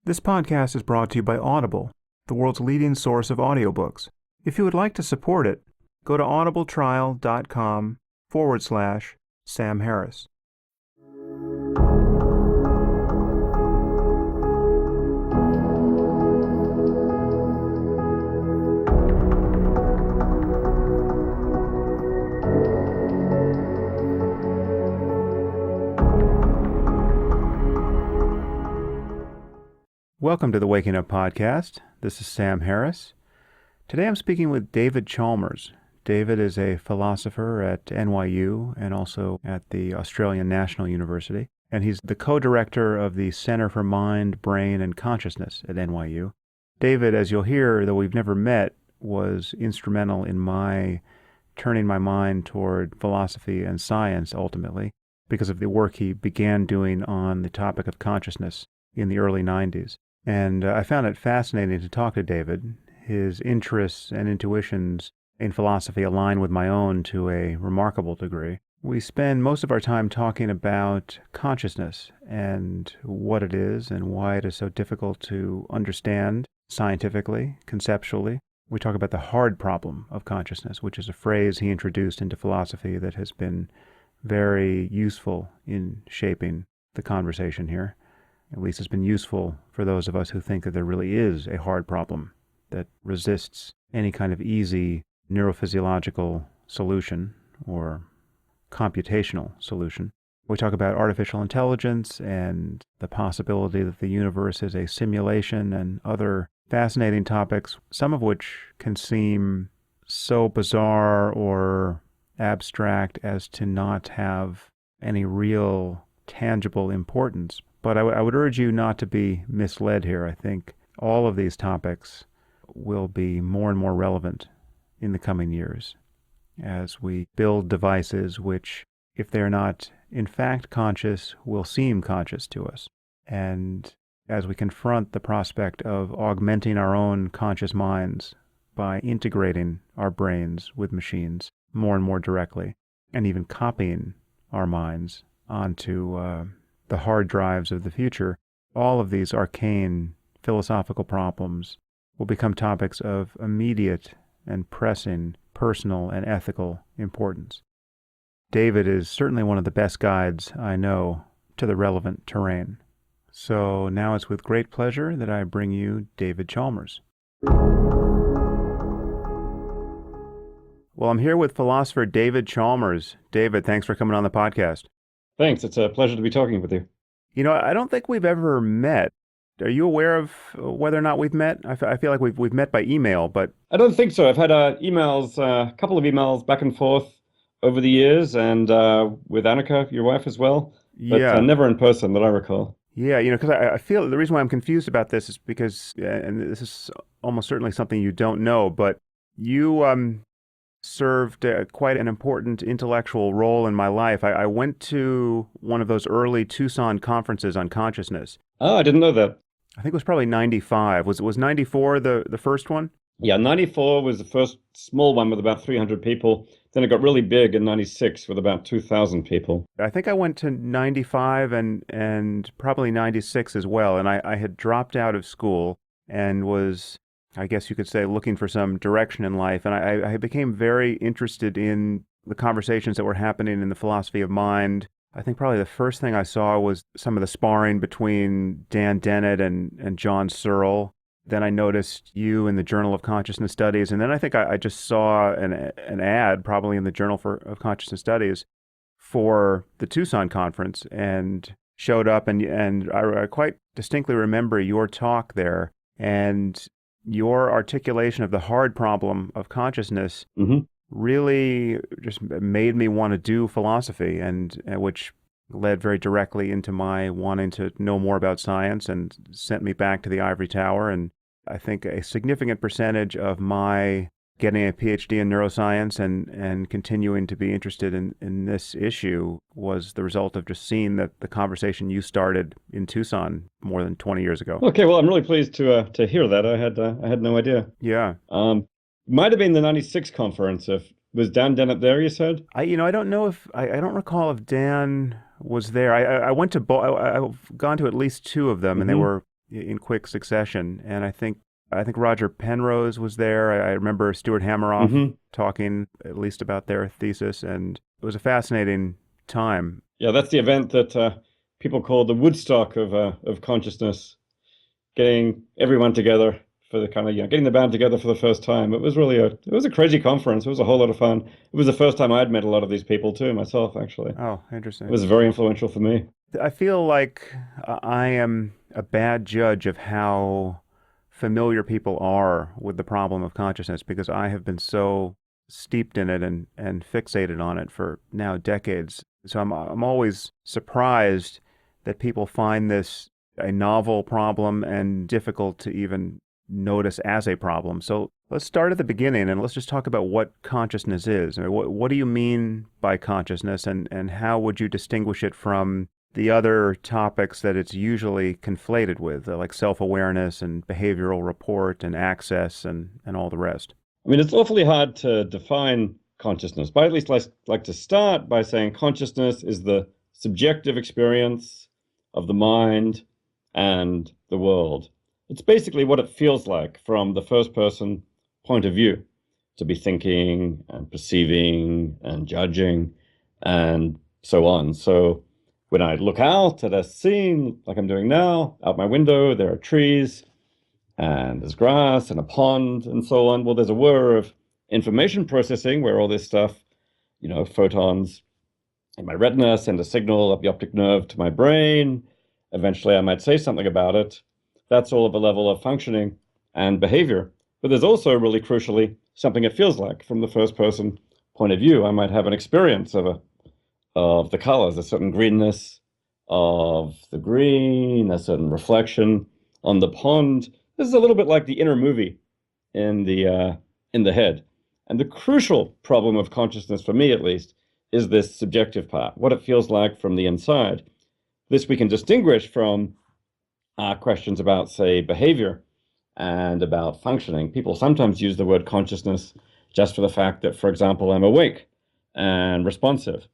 This podcast is brought to you by Audible, the world's leading source of audiobooks. If you would like to support it, go to audibletrial.com/Sam Harris. Welcome to the Waking Up Podcast. This is Sam Harris. Today I'm speaking with David Chalmers. David is a philosopher at NYU and also at the Australian National University. And he's the co-director of the Center for Mind, Brain, and Consciousness at NYU. David, as you'll hear, though we've never met, was instrumental in my turning my mind toward philosophy and science ultimately because of the work he began doing on the topic of consciousness in the early 90s. And I found it fascinating to talk to David. His interests and intuitions in philosophy align with my own to a remarkable degree. We spend most of our time talking about consciousness and what it is and why it is so difficult to understand scientifically, conceptually. We talk about the hard problem of consciousness, which is a phrase he introduced into philosophy that has been very useful in shaping the conversation here. At least it's been useful for those of us who think that there really is a hard problem that resists any kind of easy neurophysiological solution or computational solution. We talk about artificial intelligence and the possibility that the universe is a simulation and other fascinating topics, some of which can seem so bizarre or abstract as to not have any real tangible importance. But I would urge you not to be misled here. I think all of these topics will be more and more relevant in the coming years as we build devices which, if they're not in fact conscious, will seem conscious to us. And as we confront the prospect of augmenting our own conscious minds by integrating our brains with machines more and more directly, and even copying our minds onto the hard drives of the future, all of these arcane philosophical problems will become topics of immediate and pressing personal and ethical importance. David is certainly one of the best guides I know to the relevant terrain. So now it's with great pleasure that I bring you David Chalmers. Well, I'm here with philosopher David Chalmers. David, thanks for coming on the podcast. Thanks. It's a pleasure to be talking with you. You know, I don't think we've ever met. Are you aware of whether or not we've met? I feel like we've met by email, but... I don't think so. I've had emails, a couple of emails back and forth over the years, and with Annika, your wife as well, but yeah, never in person that I recall. Yeah, you know, because I feel the reason why I'm confused about this is because, and this is almost certainly something you don't know, but you served quite an important intellectual role in my life. I went to one of those early Tucson conferences on consciousness. Oh, I didn't know that. I think it was probably 95. Was 94 the first one? Yeah, 94 was the first small one with about 300 people. Then it got really big in 96 with about 2,000 people. I think I went to 95 and probably 96 as well. And I had dropped out of school and was, I guess you could say, looking for some direction in life. And I became very interested in the conversations that were happening in the philosophy of mind. I think probably the first thing I saw was some of the sparring between Dan Dennett and John Searle. Then I noticed you in the Journal of Consciousness Studies. And then I think I just saw an ad, probably in the Journal of Consciousness Studies, for the Tucson conference, and showed up. And I quite distinctly remember your talk there. And your articulation of the hard problem of consciousness really just made me want to do philosophy, and which led very directly into my wanting to know more about science and sent me back to the ivory tower. And I think a significant percentage of my getting a Ph.D. in neuroscience and continuing to be interested in this issue was the result of just seeing that the conversation you started in Tucson more than 20 years ago. Okay, well, I'm really pleased to hear that. I had no idea. Yeah. Might have been the 96 conference. If was Dan Dennett there, you said? I don't know if I don't recall if Dan was there. I went to I've gone to at least two of them, and they were in quick succession. And I think Roger Penrose was there. I remember Stuart Hameroff Hmm. talking at least about their thesis, and it was a fascinating time. Yeah, that's the event that people call the Woodstock of consciousness, getting everyone together for the kind of, getting the band together for the first time. It was a crazy conference. It was a whole lot of fun. It was the first time I'd met a lot of these people too, myself, actually. Oh, It interesting. was very influential for me. I feel like I am a bad judge of how familiar people are with the problem of consciousness because I have been so steeped in it and fixated on it for now decades. So I'm always surprised that people find this a novel problem and difficult to even notice as a problem. So let's start at the beginning and let's just talk about what consciousness is. I mean, what do you mean by consciousness and how would you distinguish it from the other topics that it's usually conflated with, like self-awareness and behavioral report and access and all the rest? I mean, it's awfully hard to define consciousness, but I at least like to start by saying consciousness is the subjective experience of the mind and the world. It's basically what it feels like from the first person point of view to be thinking and perceiving and judging and so on. So when I look out at a scene like I'm doing now, out my window, there are trees and there's grass and a pond and so on. Well, there's a whir of information processing where all this stuff, photons in my retina send a signal up the optic nerve to my brain. Eventually, I might say something about it. That's all of a level of functioning and behavior. But there's also, really crucially, something it feels like from the first person point of view. I might have an experience of the colors, a certain greenness of the green, a certain reflection on the pond. This is a little bit like the inner movie in the head. And the crucial problem of consciousness, for me at least, is this subjective part, what it feels like from the inside. This we can distinguish from questions about, say, behavior and about functioning. People sometimes use the word consciousness just for the fact that, for example, I'm awake and responsive.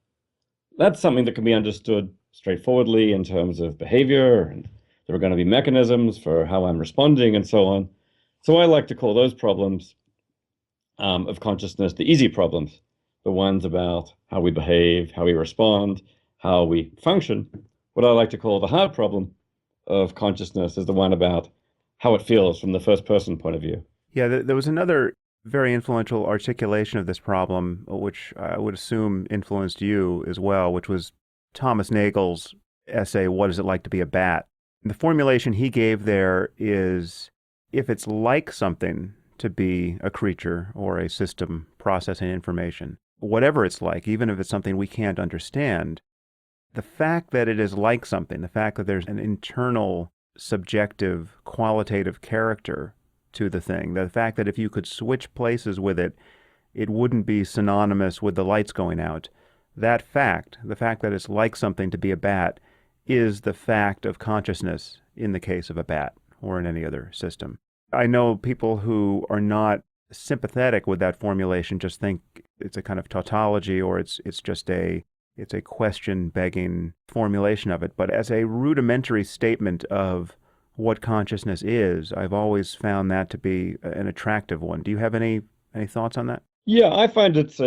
That's something that can be understood straightforwardly in terms of behavior, and there are going to be mechanisms for how I'm responding and so on. So I like to call those problems of consciousness the easy problems, the ones about how we behave, how we respond, how we function. What I like to call the hard problem of consciousness is the one about how it feels from the first person point of view. Yeah, there was another very influential articulation of this problem, which I would assume influenced you as well, which was Thomas Nagel's essay, What Is It Like to Be a Bat? And the formulation he gave there is if it's like something to be a creature or a system processing information, whatever it's like, even if it's something we can't understand, the fact that it is like something, the fact that there's an internal, subjective, qualitative character to the thing, the fact that if you could switch places with it, it wouldn't be synonymous with the lights going out. That fact, the fact that it's like something to be a bat, is the fact of consciousness in the case of a bat or in any other system. I know people who are not sympathetic with that formulation just think it's a kind of tautology or it's just it's a question-begging formulation of it. But as a rudimentary statement of what consciousness is, I've always found that to be an attractive one. Do you have any thoughts on that? Yeah, I find that's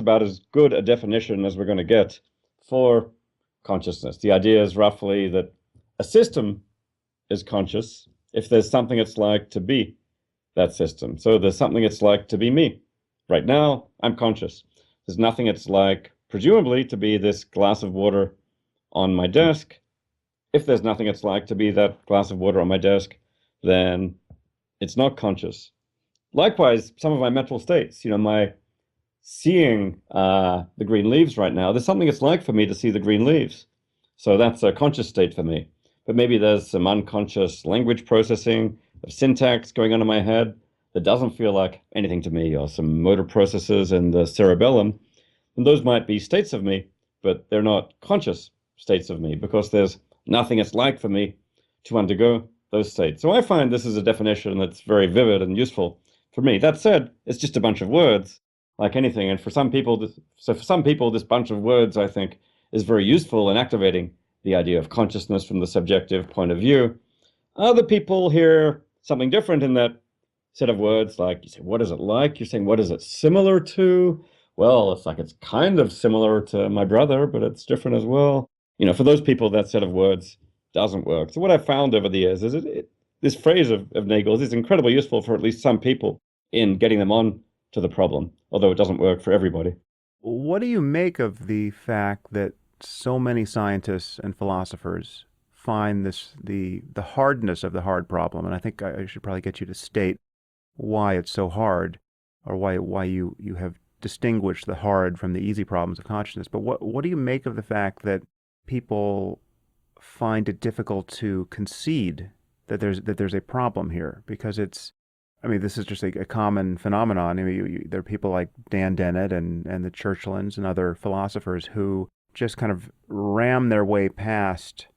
about as good a definition as we're going to get for consciousness. The idea is roughly that a system is conscious if there's something it's like to be that system. So there's something it's like to be me. Right now, I'm conscious. There's nothing it's like, presumably, to be this glass of water on my desk. If there's nothing it's like to be that glass of water on my desk, then it's not conscious. Likewise, some of my mental states, my seeing the green leaves right now, there's something it's like for me to see the green leaves. So that's a conscious state for me. But maybe there's some unconscious language processing of syntax going on in my head that doesn't feel like anything to me, or some motor processes in the cerebellum. And those might be states of me, but they're not conscious states of me because there's nothing it's like for me to undergo those states. So I find this is a definition that's very vivid and useful for me. That said, it's just a bunch of words, like anything. And for some people, this bunch of words, I think, is very useful in activating the idea of consciousness from the subjective point of view. Other people hear something different in that set of words, like you say, what is it like? You're saying, what is it similar to? Well, it's like it's kind of similar to my brother, but it's different as well. For those people, that set of words doesn't work. So what I've found over the years is this phrase of Nagel's is incredibly useful for at least some people in getting them on to the problem, although it doesn't work for everybody. What do you make of the fact that so many scientists and philosophers find the hardness of the hard problem? And I think I should probably get you to state why it's so hard, or why you have distinguished the hard from the easy problems of consciousness. But what do you make of the fact that people find it difficult to concede that there's a problem here? Because I mean, this is just a common phenomenon. I mean, there are people like Dan Dennett and the Churchlands and other philosophers who just kind of ram their way past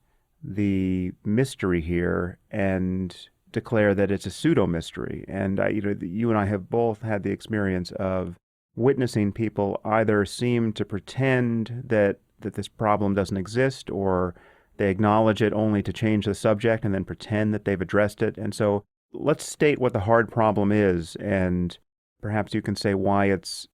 the mystery here and declare that it's a pseudo mystery. And you and I have both had the experience of witnessing people either seem to pretend that this problem doesn't exist, or they acknowledge it only to change the subject and then pretend that they've addressed it. And so let's state what the hard problem is, and perhaps you can say why it's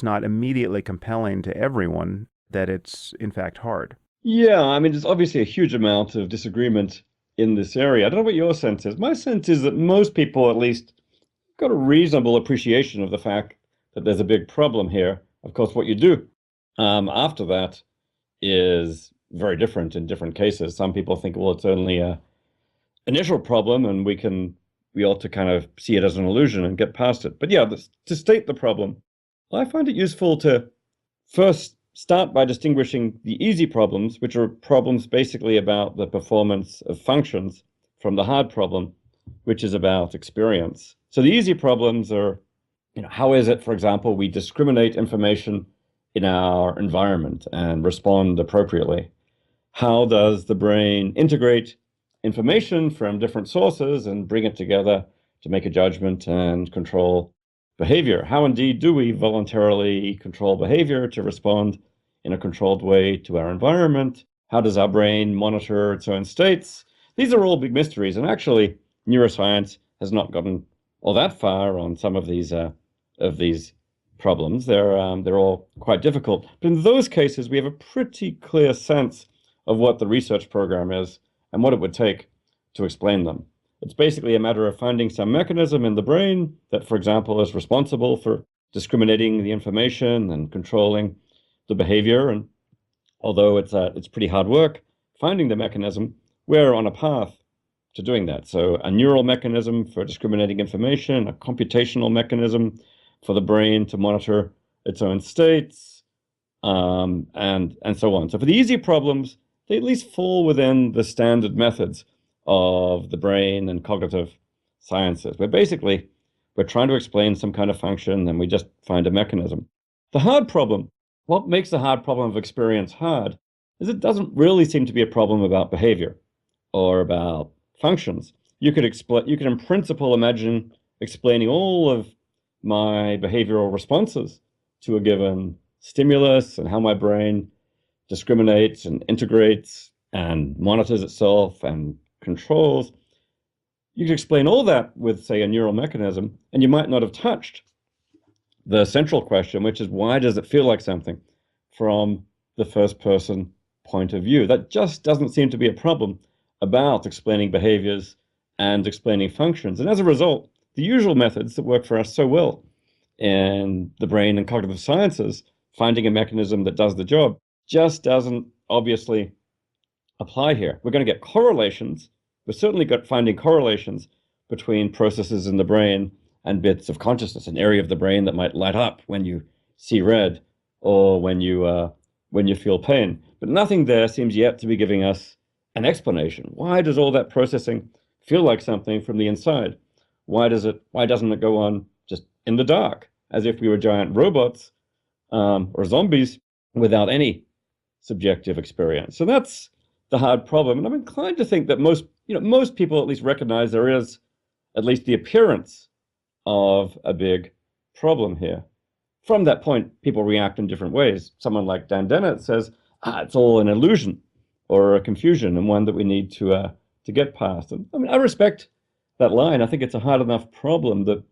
not immediately compelling to everyone that it's in fact hard. Yeah, I mean, there's obviously a huge amount of disagreement in this area. I don't know what your sense is. My sense is that most people, at least, got a reasonable appreciation of the fact that there's a big problem here. Of course, what you do after that is very different in different cases. Some people think, well, it's only a initial problem, and we ought to kind of see it as an illusion and get past it. But yeah, to state the problem, I find it useful to first start by distinguishing the easy problems, which are problems basically about the performance of functions, from the hard problem, which is about experience. So the easy problems are, how is it, for example, we discriminate information in our environment and respond appropriately? How does the brain integrate information from different sources and bring it together to make a judgment and control behavior? How indeed do we voluntarily control behavior to respond in a controlled way to our environment? How does our brain monitor its own states? These are all big mysteries, and actually neuroscience has not gotten all that far on some of these problems. They're all quite difficult. But in those cases, we have a pretty clear sense of what the research program is and what it would take to explain them. It's basically a matter of finding some mechanism in the brain that, for example, is responsible for discriminating the information and controlling the behavior. And although it's pretty hard work finding the mechanism, we're on a path to doing that. So a neural mechanism for discriminating information, a computational mechanism for the brain to monitor its own states, and so on. So for the easy problems, they at least fall within the standard methods of the brain and cognitive sciences, where basically we're trying to explain some kind of function and we just find a mechanism. The hard problem, what makes the hard problem of experience hard, is it doesn't really seem to be a problem about behavior or about functions. You could in principle imagine explaining all of my behavioral responses to a given stimulus and how my brain discriminates and integrates and monitors itself and controls. You could explain all that with, say, a neural mechanism, and you might not have touched the central question, which is, why does it feel like something from the first person point of view? That just doesn't seem to be a problem about explaining behaviors and explaining functions. And as a result, the usual methods that work for us so well in the brain and cognitive sciences, finding a mechanism that does the job, just doesn't obviously apply here. We're going to get correlations. We're certainly finding correlations between processes in the brain and bits of consciousness, an area of the brain that might light up when you see red or when you feel pain. But nothing there seems yet to be giving us an explanation. Why does all that processing feel like something from the inside? Why doesn't it go on just in the dark, as if we were giant robots or zombies without any subjective experience? So that's the hard problem. And I'm inclined to think that most people at least recognize there is at least the appearance of a big problem here. From that point, people react in different ways. Someone like Dan Dennett says, it's all an illusion or a confusion, and one that we need to to get past. And I mean, I respect that line. I think it's a hard enough problem that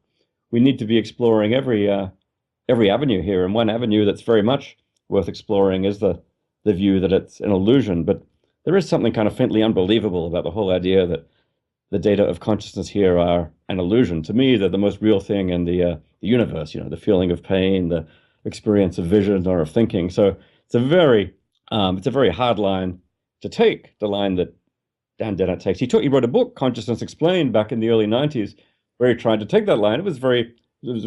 we need to be exploring every avenue here. And one avenue that's very much worth exploring is the view that it's an illusion. But there is something kind of faintly unbelievable about the whole idea that the data of consciousness here are an illusion. To me, they're the most real thing in the universe, the feeling of pain, the experience of vision or of thinking. So it's a very hard line to take, the line that Dan Dennett takes. He wrote a book, Consciousness Explained, back in the early 90s, where he tried to take that line. It was a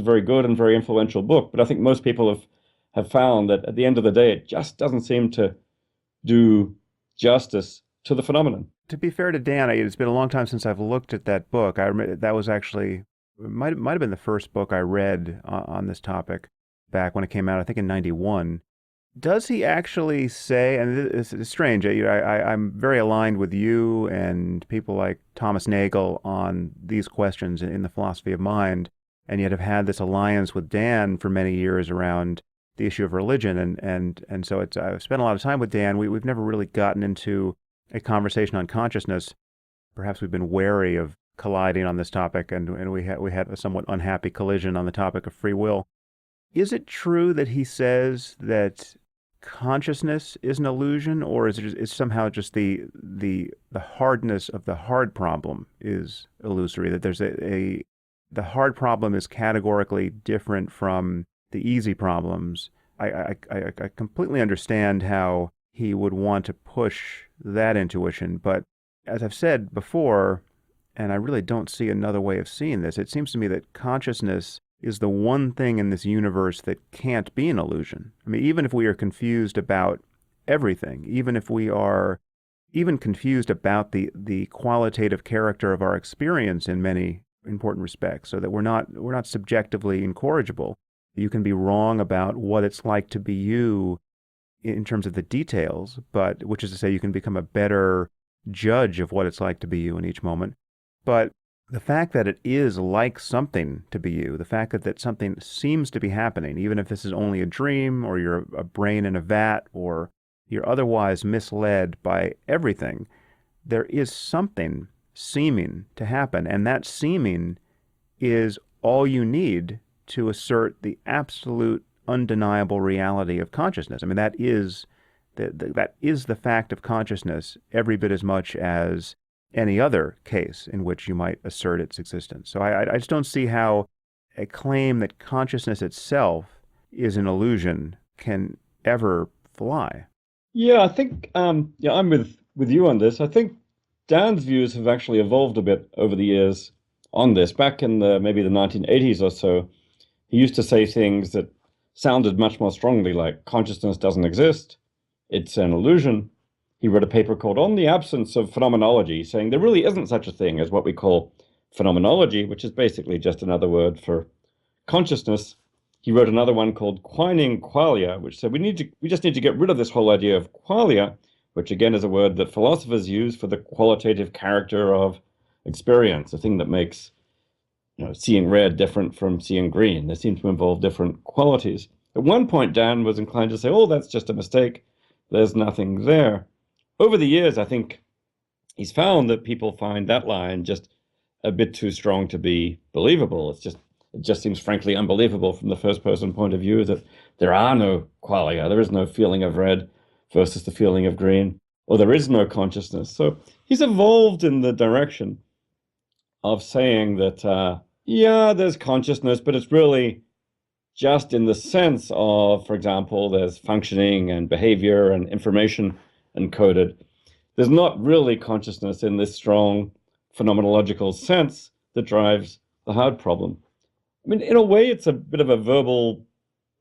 very good and very influential book, but I think most people have found that at the end of the day, it just doesn't seem to do justice to the phenomenon. To be fair to Dan, it's been a long time since I've looked at that book. I remember that was actually, might have been the first book I read on this topic back when it came out, I think in 91. Does he actually say, and it's strange, I'm very aligned with you and people like Thomas Nagel on these questions in the philosophy of mind, and yet have had this alliance with Dan for many years around the issue of religion. And so I've spent a lot of time with Dan. We've never really gotten into a conversation on consciousness. Perhaps we've been wary of colliding on this topic, and we had a somewhat unhappy collision on the topic of free will. Is it true that he says that consciousness is an illusion, or is it somehow just the hardness of the hard problem is illusory? That there's the hard problem is categorically different from the easy problems. I completely understand how he would want to push that intuition, but as I've said before, and I really don't see another way of seeing this, it seems to me that consciousness is the one thing in this universe that can't be an illusion. I mean, even if we are confused about everything, even if we are even confused about the qualitative character of our experience in many important respects, so that we're not subjectively incorrigible. You can be wrong about what it's like to be you in terms of the details, but which is to say you can become a better judge of what it's like to be you in each moment. But the fact that it is like something to be you, the fact that something seems to be happening, even if this is only a dream or you're a brain in a vat or you're otherwise misled by everything, there is something seeming to happen. And that seeming is all you need to assert the absolute undeniable reality of consciousness. I mean, that is the fact of consciousness every bit as much as any other case in which you might assert its existence. So I just don't see how a claim that consciousness itself is an illusion can ever fly. Yeah, I think I'm with you on this. I think Dan's views have actually evolved a bit over the years on this. Back in maybe the 1980s or so, he used to say things that sounded much more strongly like consciousness doesn't exist, it's an illusion. He wrote a paper called On the Absence of Phenomenology, saying there really isn't such a thing as what we call phenomenology, which is basically just another word for consciousness. He wrote another one called Quining Qualia, which said we just need to get rid of this whole idea of qualia, which again is a word that philosophers use for the qualitative character of experience, a thing that makes seeing red different from seeing green. They seem to involve different qualities. At one point, Dan was inclined to say, oh, that's just a mistake. There's nothing there. Over the years, I think he's found that people find that line just a bit too strong to be believable. It just seems frankly unbelievable from the first person point of view that there are no qualia. There is no feeling of red versus the feeling of green, or there is no consciousness. So he's evolved in the direction of saying that, there's consciousness, but it's really just in the sense of, for example, there's functioning and behavior and information encoded. There's not really consciousness in this strong phenomenological sense that drives the hard problem. I mean, in a way, it's a bit of a verbal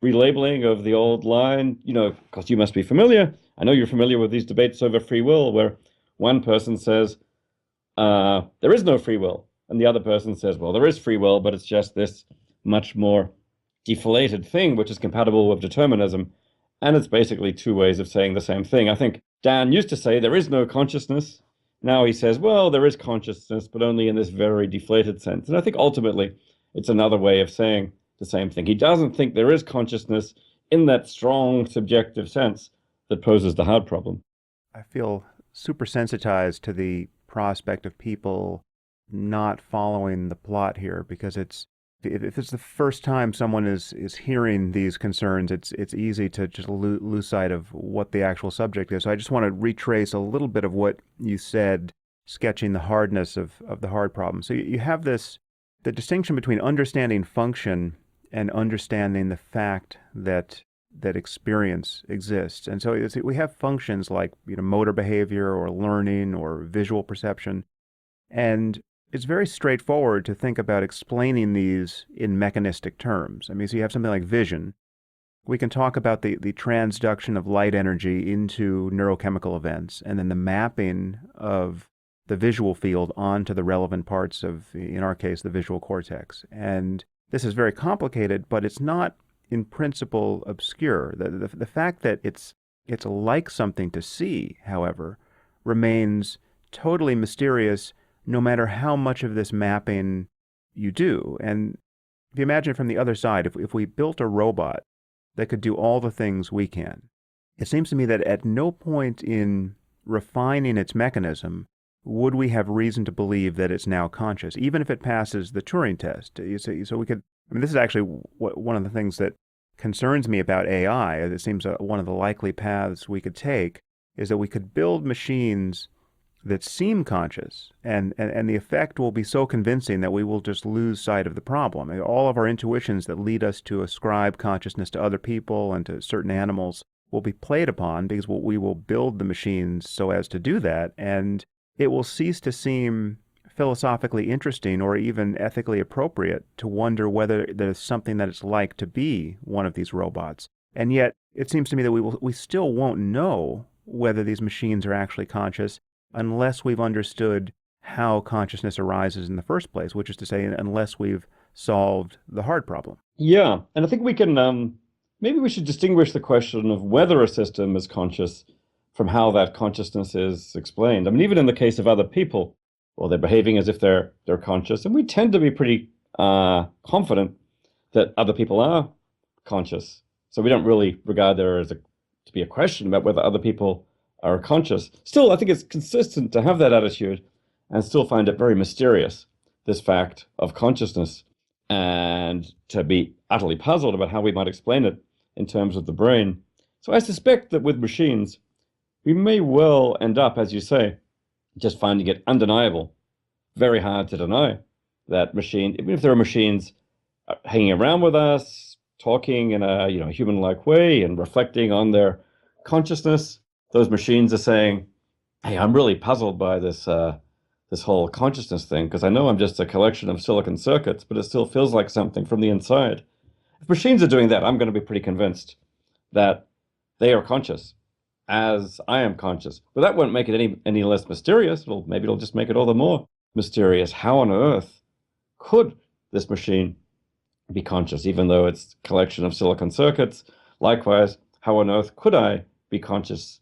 relabeling of the old line, because you must be familiar. I know you're familiar with these debates over free will, where one person says, there is no free will. And the other person says, well, there is free will, but it's just this much more deflated thing, which is compatible with determinism. And it's basically two ways of saying the same thing. I think Dan used to say there is no consciousness. Now he says, well, there is consciousness, but only in this very deflated sense. And I think ultimately it's another way of saying the same thing. He doesn't think there is consciousness in that strong subjective sense that poses the hard problem. I feel super sensitized to the prospect of people not following the plot here, because if it's the first time someone is hearing these concerns, it's easy to just lose sight of what the actual subject is. So I just want to retrace a little bit of what you said, sketching the hardness of the hard problem. So you have the distinction between understanding function and understanding the fact that experience exists. And so we have functions like motor behavior or learning or visual perception, and it's very straightforward to think about explaining these in mechanistic terms. I mean, so you have something like vision. We can talk about the transduction of light energy into neurochemical events, and then the mapping of the visual field onto the relevant parts of, in our case, the visual cortex. And this is very complicated, but it's not in principle obscure. The fact that it's like something to see, however, remains totally mysterious no matter how much of this mapping you do. And if you imagine it from the other side, if we built a robot that could do all the things we can, it seems to me that at no point in refining its mechanism would we have reason to believe that it's now conscious, even if it passes the Turing test. So we could, I mean, this is actually one of the things that concerns me about AI. It seems one of the likely paths we could take is that we could build machines that seem conscious, and the effect will be so convincing that we will just lose sight of the problem. All of our intuitions that lead us to ascribe consciousness to other people and to certain animals will be played upon because we will build the machines so as to do that, and it will cease to seem philosophically interesting or even ethically appropriate to wonder whether there's something that it's like to be one of these robots. And yet, it seems to me that we still won't know whether these machines are actually conscious unless we've understood how consciousness arises in the first place, which is to say, unless we've solved the hard problem. Yeah, and I think we can, maybe we should distinguish the question of whether a system is conscious from how that consciousness is explained. I mean, even in the case of other people, well, they're behaving as if they're conscious, and we tend to be pretty confident that other people are conscious. So we don't really regard there to be a question about whether other people are conscious. Still, I think it's consistent to have that attitude and still find it very mysterious, this fact of consciousness, and to be utterly puzzled about how we might explain it in terms of the brain. So I suspect that with machines, we may well end up, as you say, just finding it undeniable, very hard to deny that machine, even if there are machines hanging around with us, talking in a human-like way and reflecting on their consciousness. Those machines are saying, hey, I'm really puzzled by this whole consciousness thing, because I know I'm just a collection of silicon circuits, but it still feels like something from the inside. If machines are doing that, I'm going to be pretty convinced that they are conscious, as I am conscious. But that won't make it any less mysterious. Maybe it'll just make it all the more mysterious. How on earth could this machine be conscious, even though it's a collection of silicon circuits? Likewise, how on earth could I be conscious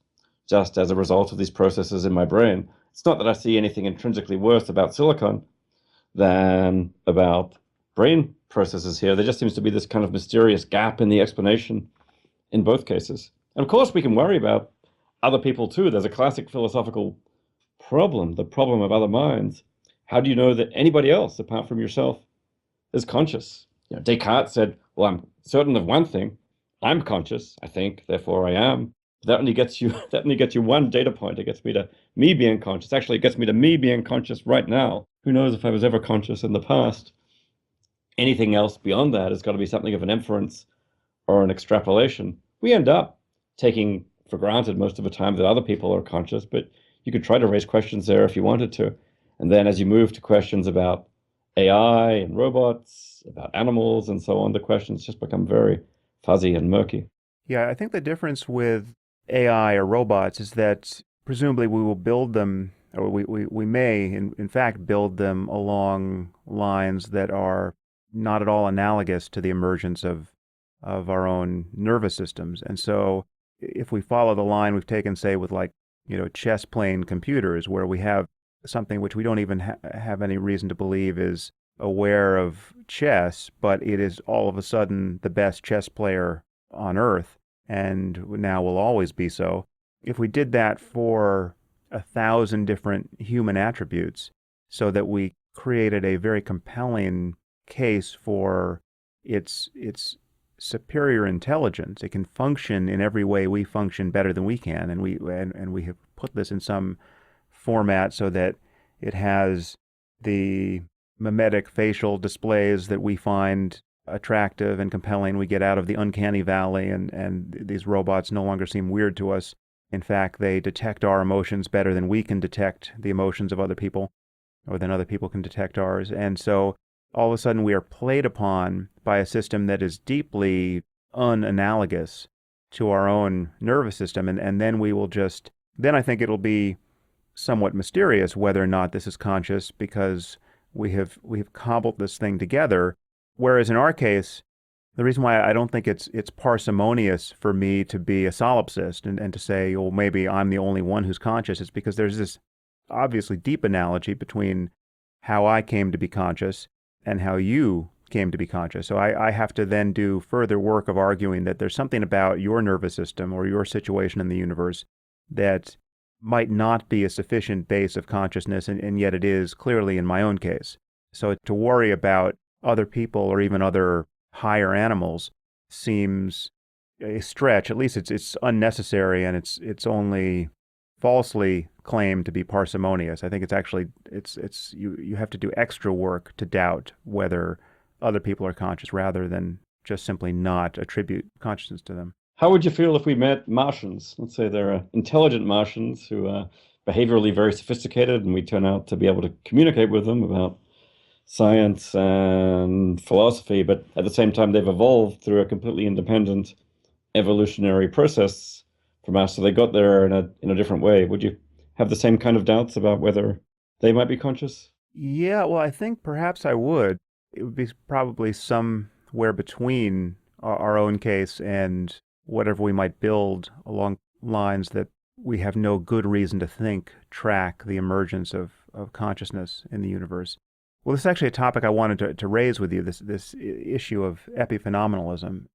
just as a result of these processes in my brain? It's not that I see anything intrinsically worse about silicon than about brain processes here. There just seems to be this kind of mysterious gap in the explanation in both cases. And of course, we can worry about other people too. There's a classic philosophical problem, the problem of other minds. How do you know that anybody else, apart from yourself, is conscious? Descartes said, well, I'm certain of one thing. I'm conscious, I think, therefore I am. That only gets you one data point. It gets me to me being conscious. Actually, it gets me to me being conscious right now. Who knows if I was ever conscious in the past? Anything else beyond that has got to be something of an inference or an extrapolation. We end up taking for granted most of the time that other people are conscious, but you could try to raise questions there if you wanted to. And then as you move to questions about AI and robots, about animals and so on, the questions just become very fuzzy and murky. Yeah, I think the difference with AI or robots is that presumably we will build them, or we may, in fact, build them along lines that are not at all analogous to the emergence of our own nervous systems. And so if we follow the line we've taken, say, with chess playing computers, where we have something which we don't even have any reason to believe is aware of chess, but it is all of a sudden the best chess player on Earth, and now will always be so. If we did that for 1,000 different human attributes so that we created a very compelling case for its superior intelligence. It can function in every way we function better than we can, and we have put this in some format so that it has the mimetic facial displays that we find attractive and compelling. We get out of the uncanny valley, and these robots no longer seem weird to us. In fact, they detect our emotions better than we can detect the emotions of other people, or than other people can detect ours. And so all of a sudden we are played upon by a system that is deeply unanalogous to our own nervous system. And then we will just, then I think it'll be somewhat mysterious whether or not this is conscious, because we've cobbled this thing together. Whereas in our case, the reason why I don't think it's parsimonious for me to be a solipsist and to say, well, maybe I'm the only one who's conscious, is because there's this obviously deep analogy between how I came to be conscious and how you came to be conscious. So I have to then do further work of arguing that there's something about your nervous system or your situation in the universe that might not be a sufficient base of consciousness, and yet it is clearly in my own case. So to worry about other people or even other higher animals seems a stretch. At least it's unnecessary, and it's only falsely claimed to be parsimonious. I think it's actually you have to do extra work to doubt whether other people are conscious rather than just simply not attribute consciousness to them. How would you feel if we met Martians? Let's say they're intelligent Martians who are behaviorally very sophisticated, and we turn out to be able to communicate with them about science and philosophy, but at the same time, they've evolved through a completely independent evolutionary process from us. So they got there in a different way. Would you have the same kind of doubts about whether they might be conscious? Yeah, well, I think perhaps I would. It would be probably somewhere between our own case and whatever we might build along lines that we have no good reason to think track the emergence of consciousness in the universe. Well, this is actually a topic I wanted to raise with you, this issue of epiphenomenalism,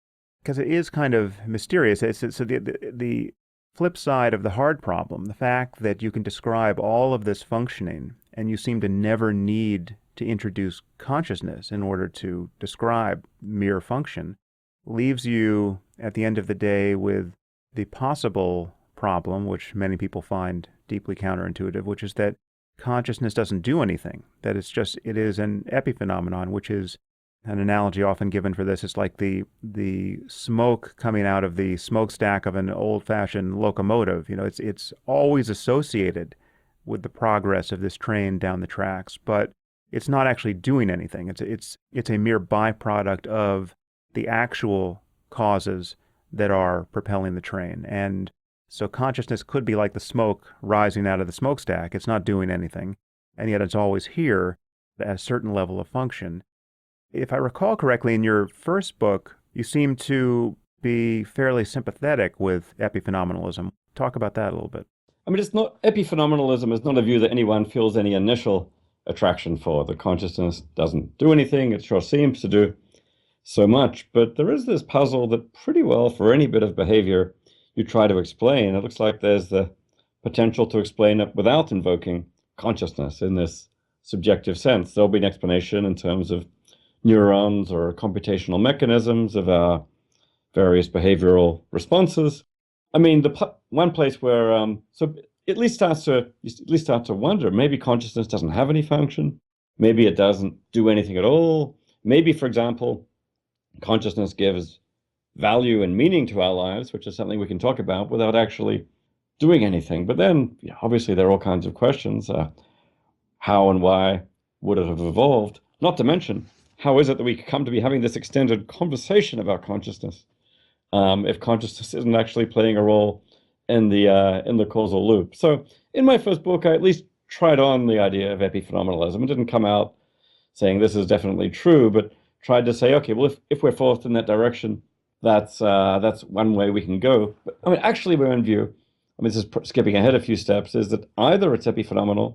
because it is kind of mysterious. So the flip side of the hard problem, the fact that you can describe all of this functioning and you seem to never need to introduce consciousness in order to describe mere function, leaves you at the end of the day with the possible problem, which many people find deeply counterintuitive, which is that consciousness doesn't do anything, that it is an epiphenomenon, which is an analogy often given for this. It's like the smoke coming out of the smokestack of an old-fashioned locomotive. You know, it's always associated with the progress of this train down the tracks, but it's not actually doing anything. It's a mere byproduct of the actual causes that are propelling the train. And so consciousness could be like the smoke rising out of the smokestack. It's not doing anything, and yet it's always here at a certain level of function. If I recall correctly, in your first book, you seem to be fairly sympathetic with epiphenomenalism. Talk about that a little bit. I mean, it's not epiphenomenalism is not a view that anyone feels any initial attraction for. The consciousness doesn't do anything. It sure seems to do so much, but there is this puzzle that pretty well for any bit of behavior you try to explain, it looks like there's the potential to explain it without invoking consciousness in this subjective sense. There'll be an explanation in terms of neurons or computational mechanisms of our various behavioral responses. I mean, one place where so you at least start to wonder, maybe consciousness doesn't have any function, maybe it doesn't do anything at all. Maybe, for example, consciousness gives value and meaning to our lives, which is something we can talk about without actually doing anything. But then, obviously, there are all kinds of questions. How and why would it have evolved? Not to mention, how is it that we come to be having this extended conversation about consciousness if consciousness isn't actually playing a role in the causal loop? So in my first book, I at least tried on the idea of epiphenomenalism. It didn't come out saying this is definitely true, but tried to say, okay, well, if we're forced in that direction, that's one way we can go. But I mean, actually, we're in view. I mean, this is skipping ahead a few steps. Is that either it's epiphenomenal,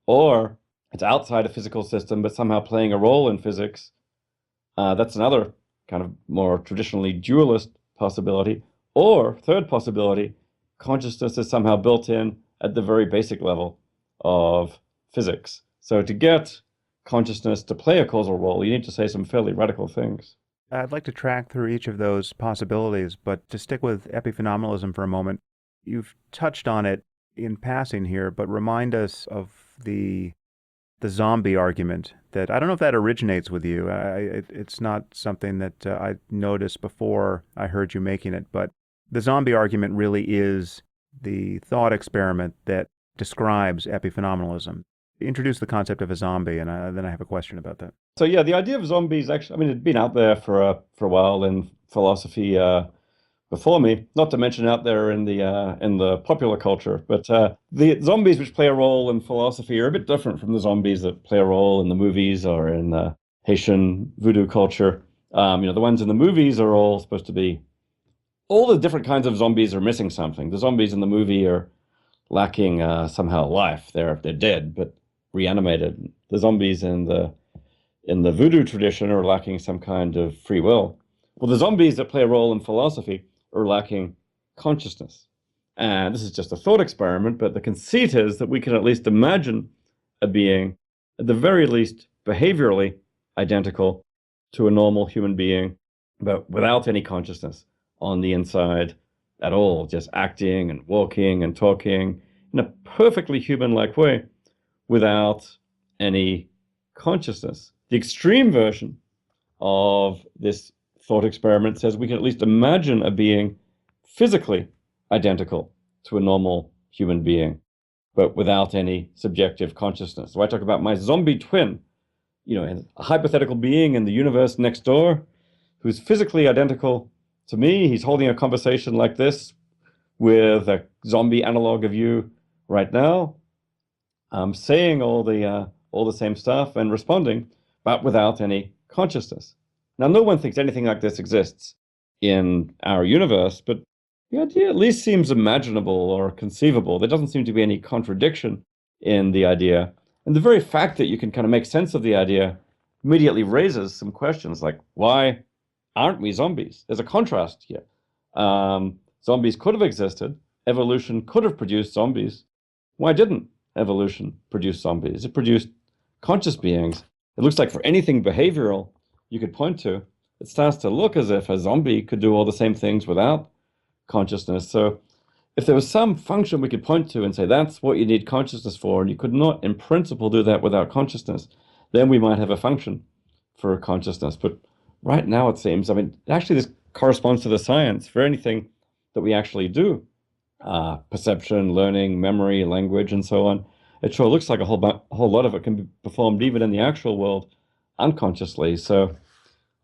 or it's outside a physical system, but somehow playing a role in physics. That's another kind of more traditionally dualist possibility. Or third possibility, consciousness is somehow built in at the very basic level of physics. So to get consciousness to play a causal role, you need to say some fairly radical things. I'd like to track through each of those possibilities, but to stick with epiphenomenalism for a moment, you've touched on it in passing here, but remind us of the zombie argument that I don't know if that originates with you. It's not something that I noticed before I heard you making it, but the zombie argument really is the thought experiment that describes epiphenomenalism. Introduce the concept of a zombie, and then I have a question about that. So yeah, the idea of zombies actually, I mean, it'd been out there for a while in philosophy before me, not to mention out there in the popular culture. But the zombies which play a role in philosophy are a bit different from the zombies that play a role in the movies or in the Haitian voodoo culture. The ones in the movies are all supposed to be all the different kinds of zombies are missing something. The zombies in the movie are lacking somehow life. They're dead but reanimated. The zombies in the voodoo tradition are lacking some kind of free will. Well, the zombies that play a role in philosophy are lacking consciousness. And this is just a thought experiment, but the conceit is that we can at least imagine a being, at the very least behaviorally identical to a normal human being, but without any consciousness on the inside at all, just acting and walking and talking in a perfectly human-like way without any consciousness. The extreme version of this thought experiment says we can at least imagine a being physically identical to a normal human being, but without any subjective consciousness. So I talk about my zombie twin, a hypothetical being in the universe next door who's physically identical to me. He's holding a conversation like this with a zombie analog of you right now. I'm saying all the same stuff and responding, but without any consciousness. Now, no one thinks anything like this exists in our universe, but the idea at least seems imaginable or conceivable. There doesn't seem to be any contradiction in the idea. And the very fact that you can kind of make sense of the idea immediately raises some questions like, why aren't we zombies? There's a contrast here. Zombies could have existed. Evolution could have produced zombies. Why didn't evolution produce zombies? It produced conscious beings. It looks like for anything behavioral you could point to, it starts to look as if a zombie could do all the same things without consciousness. So if there was some function we could point to and say that's what you need consciousness for, and you could not in principle do that without consciousness, then we might have a function for consciousness. But right now it seems, actually this corresponds to the science for anything that we actually do. Perception, learning, memory, language, and so on. It sure looks like a whole lot of it can be performed even in the actual world unconsciously. So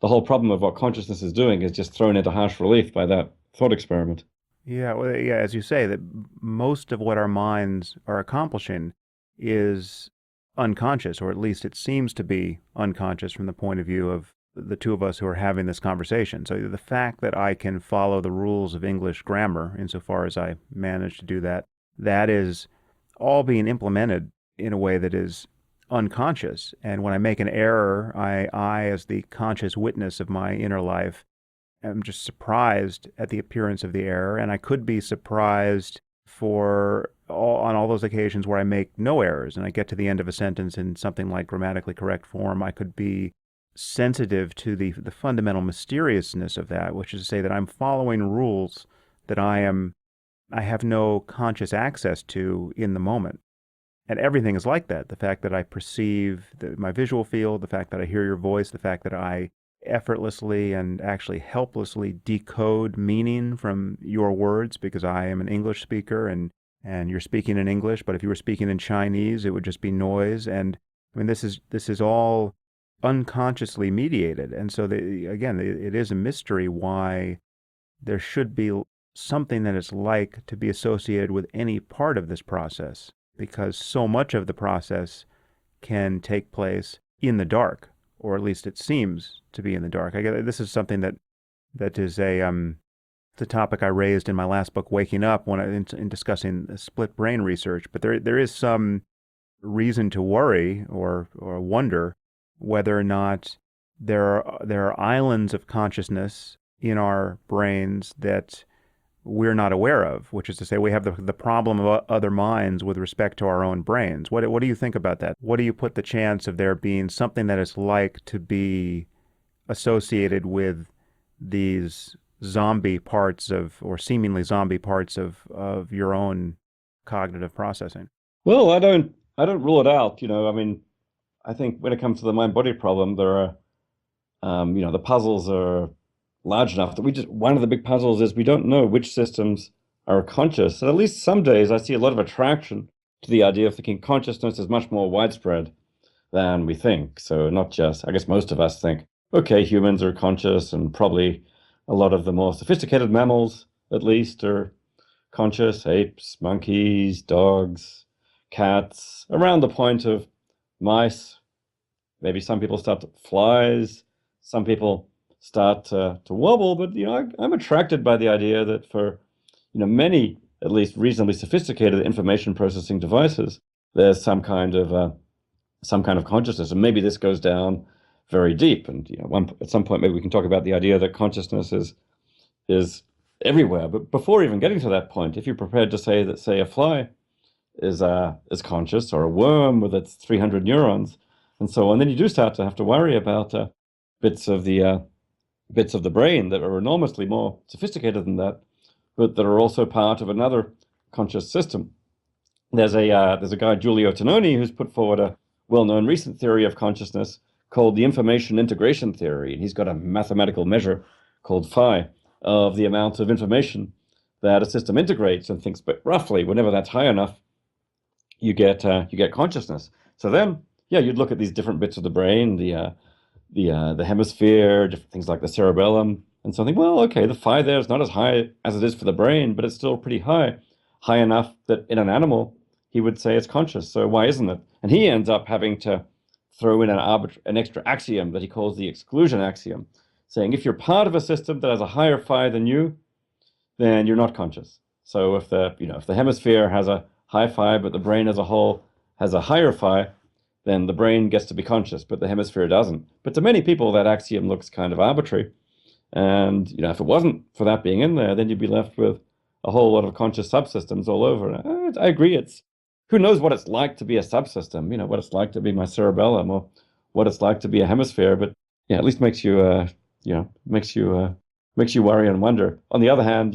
the whole problem of what consciousness is doing is just thrown into harsh relief by that thought experiment. Yeah, well, yeah, as you say, that most of what our minds are accomplishing is unconscious, or at least it seems to be unconscious from the point of view of the two of us who are having this conversation. So the fact that I can follow the rules of English grammar, insofar as I manage to do that, that is all being implemented in a way that is unconscious. And when I make an error, I as the conscious witness of my inner life, am just surprised at the appearance of the error. And I could be surprised on all those occasions where I make no errors and I get to the end of a sentence in something like grammatically correct form. I could be sensitive to the fundamental mysteriousness of that, which is to say that I'm following rules that I have no conscious access to in the moment. And everything is like that. The fact that I perceive my visual field, the fact that I hear your voice, the fact that I effortlessly and actually helplessly decode meaning from your words because I am an English speaker and you're speaking in English, but if you were speaking in Chinese, it would just be noise. And this is all unconsciously mediated. And so again, it is a mystery why there should be something that it's like to be associated with any part of this process, because so much of the process can take place in the dark, or at least it seems to be in the dark. I guess this is something that is the topic I raised in my last book, Waking Up, when in discussing split brain research. But there is some reason to worry or wonder whether or not there are islands of consciousness in our brains that we're not aware of, which is to say we have the problem of other minds with respect to our own brains. What do you think about that? What do you put the chance of there being something that is like to be associated with these zombie parts of, or seemingly zombie parts of your own cognitive processing? Well, I don't rule it out. I mean, I think when it comes to the mind-body problem, there are, the puzzles are large enough that one of the big puzzles is we don't know which systems are conscious. And at least some days I see a lot of attraction to the idea of thinking consciousness is much more widespread than we think. So not just, I guess most of us think, okay, humans are conscious, and probably a lot of the more sophisticated mammals, at least, are conscious: apes, monkeys, dogs, cats, around the point of mice. Maybe some people start to flies, some people start to wobble, but I'm attracted by the idea that for many, at least reasonably sophisticated information processing devices, there's some kind of consciousness, and maybe this goes down very deep. And at some point, maybe we can talk about the idea that consciousness is everywhere. But before even getting to that point, if you're prepared to say that, say, a fly is conscious, or a worm with its 300 neurons, and so on, then you do start to have to worry about bits of the brain that are enormously more sophisticated than that, but that are also part of another conscious system. There's a guy, Giulio Tononi, who's put forward a well-known recent theory of consciousness called the information integration theory, and he's got a mathematical measure called phi of the amount of information that a system integrates and thinks, but roughly, whenever that's high enough, you get consciousness. So then, you'd look at these different bits of the brain, the hemisphere, different things like the cerebellum, and so I think, well, okay, the phi there is not as high as it is for the brain, but it's still pretty high enough that in an animal he would say it's conscious. So why isn't it? And he ends up having to throw in an extra axiom that he calls the exclusion axiom, saying if you're part of a system that has a higher phi than you, then you're not conscious. So if the hemisphere has a high phi, but the brain as a whole has a higher phi, then the brain gets to be conscious, but the hemisphere doesn't. But to many people, that axiom looks kind of arbitrary. And if it wasn't for that being in there, then you'd be left with a whole lot of conscious subsystems all over. And I agree. Who knows what it's like to be a subsystem? What it's like to be my cerebellum, or what it's like to be a hemisphere. But at least makes you worry and wonder. On the other hand,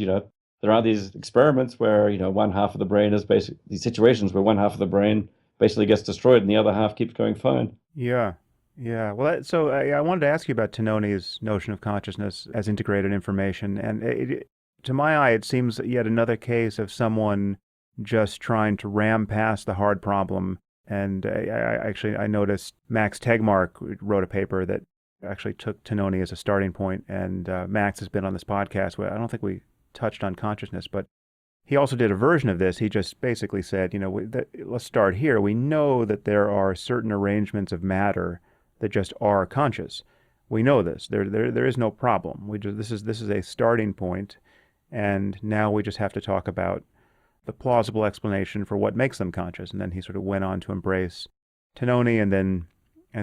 there are these experiments where one half of the brain is basically these situations where one half of the brain basically gets destroyed and the other half keeps going fine. Yeah. Yeah. Well, so I wanted to ask you about Tononi's notion of consciousness as integrated information. And to my eye, it seems yet another case of someone just trying to ram past the hard problem. And I noticed Max Tegmark wrote a paper that actually took Tononi as a starting point. And Max has been on this podcast where I don't think we touched on consciousness, but he also did a version of this. He just basically said, let's start here. We know that there are certain arrangements of matter that just are conscious. We know this. There is no problem. This is a starting point, and now we just have to talk about the plausible explanation for what makes them conscious. And then he sort of went on to embrace Tononi, and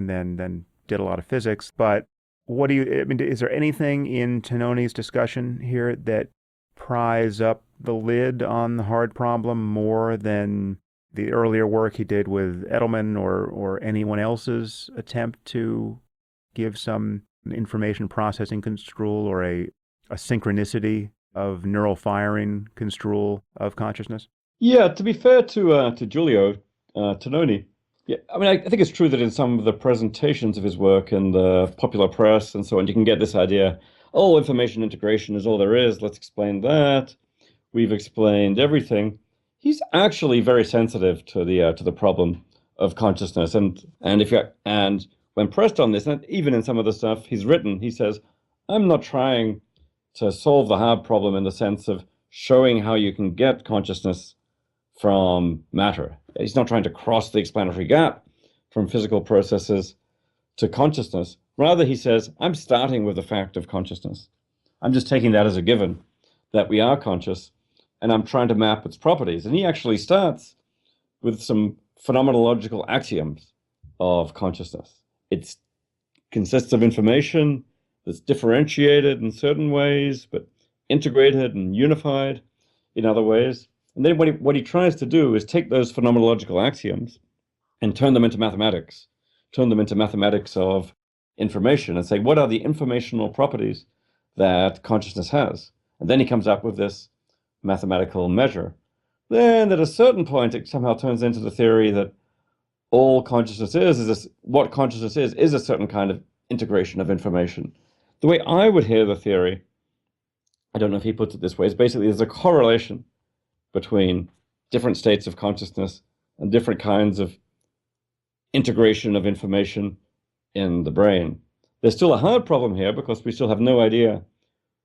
then did a lot of physics. But is there anything in Tononi's discussion here that pries up the lid on the hard problem more than the earlier work he did with Edelman or anyone else's attempt to give some information processing construal or a synchronicity of neural firing construal of consciousness? Yeah, to be fair to Giulio Tononi, I think it's true that in some of the presentations of his work in the popular press and so on, you can get this idea, information integration is all there is. Let's explain that. We've explained everything. He's actually very sensitive to the problem of consciousness, and when pressed on this, and even in some of the stuff he's written, he says, "I'm not trying to solve the hard problem in the sense of showing how you can get consciousness from matter. He's not trying to cross the explanatory gap from physical processes to consciousness. Rather, he says, I'm starting with the fact of consciousness. I'm just taking that as a given, that we are conscious, and I'm trying to map its properties." And he actually starts with some phenomenological axioms of consciousness. It consists of information that's differentiated in certain ways, but integrated and unified in other ways. And then what he tries to do is take those phenomenological axioms and turn them into mathematics, of information, and say, what are the informational properties that consciousness has? And then he comes up with this mathematical measure. Then at a certain point, it somehow turns into the theory that all consciousness what consciousness is a certain kind of integration of information. The way I would hear the theory, I don't know if he puts it this way, is basically there's a correlation between different states of consciousness and different kinds of integration of information in the brain. There's still a hard problem here because we still have no idea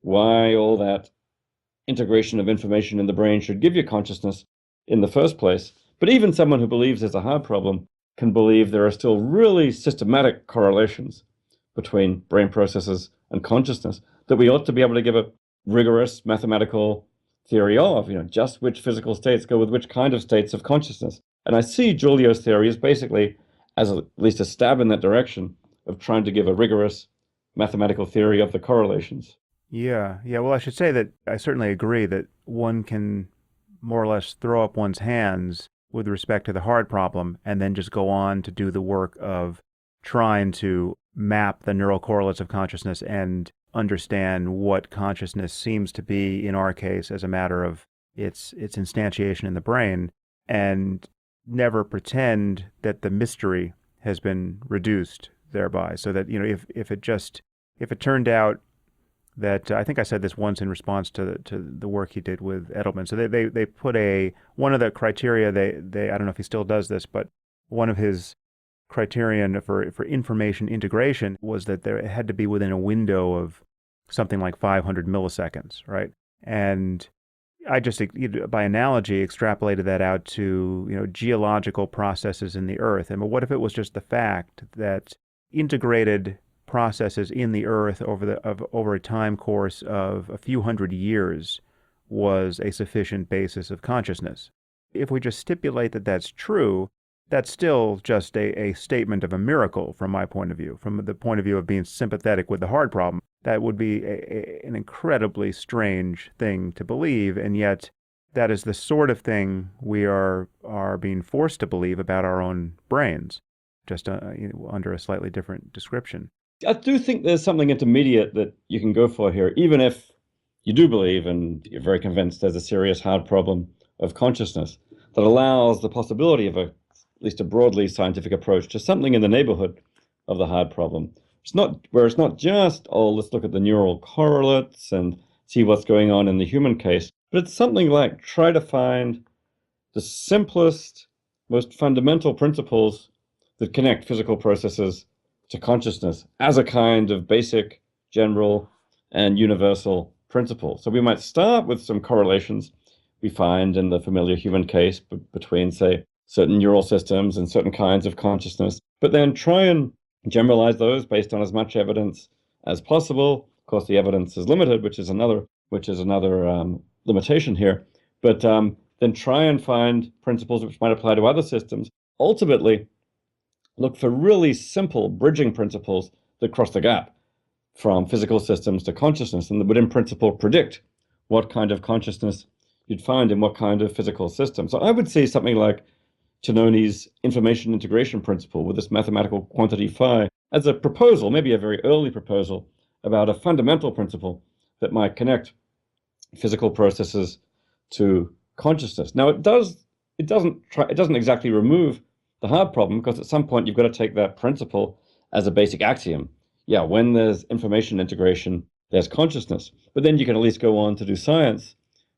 why all that integration of information in the brain should give you consciousness in the first place. But even someone who believes there's a hard problem can believe there are still really systematic correlations between brain processes and consciousness that we ought to be able to give a rigorous mathematical theory of, just which physical states go with which kind of states of consciousness. And I see Giulio's theory as basically as at least a stab in that direction of trying to give a rigorous mathematical theory of the correlations. Yeah. Well, I should say that I certainly agree that one can more or less throw up one's hands with respect to the hard problem and then just go on to do the work of trying to map the neural correlates of consciousness and understand what consciousness seems to be, in our case, as a matter of its instantiation in the brain, and never pretend that the mystery has been reduced thereby. So that, if it turned out that, I think I said this once in response to the work he did with Edelman. So they put one of the criteria, they I don't know if he still does this, but one of his criterion for information integration was that it had to be within a window of something like 500 milliseconds, right? And I just, by analogy, extrapolated that out to, geological processes in the earth. And what if it was just the fact that integrated processes in the earth over a time course of a few hundred years was a sufficient basis of consciousness? If we just stipulate that that's true, that's still just a statement of a miracle from my point of view, from the point of view of being sympathetic with the hard problem. That would be an incredibly strange thing to believe, and yet that is the sort of thing we are being forced to believe about our own brains, just under a slightly different description. I do think there's something intermediate that you can go for here, even if you do believe and you're very convinced there's a serious hard problem of consciousness that allows the possibility of at least a broadly scientific approach to something in the neighborhood of the hard problem. It's not just, let's look at the neural correlates and see what's going on in the human case, but it's something like try to find the simplest, most fundamental principles that connect physical processes to consciousness as a kind of basic, general, and universal principle. So we might start with some correlations we find in the familiar human case between, say, certain neural systems and certain kinds of consciousness, but then try and generalize those based on as much evidence as possible. Of course, the evidence is limited, which is another limitation here. But then try and find principles which might apply to other systems. Ultimately, look for really simple bridging principles that cross the gap from physical systems to consciousness, and that would, in principle, predict what kind of consciousness you'd find in what kind of physical system. So I would say something like Tononi's information integration principle with this mathematical quantity phi as a proposal, maybe a very early proposal, about a fundamental principle that might connect physical processes to consciousness. Now, it doesn't exactly remove the hard problem, because at some point you've got to take that principle as a basic axiom. Yeah, when there's information integration, there's consciousness. But then you can at least go on to do science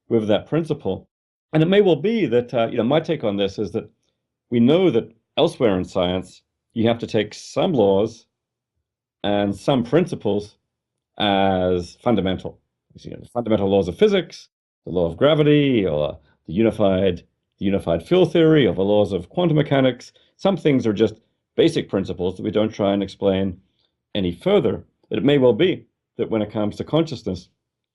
with that principle. And it may well be that, my take on this is that we know that elsewhere in science, you have to take some laws and some principles as fundamental. The fundamental laws of physics, the law of gravity, or the unified field theory, or the laws of quantum mechanics. Some things are just basic principles that we don't try and explain any further. It may well be that when it comes to consciousness,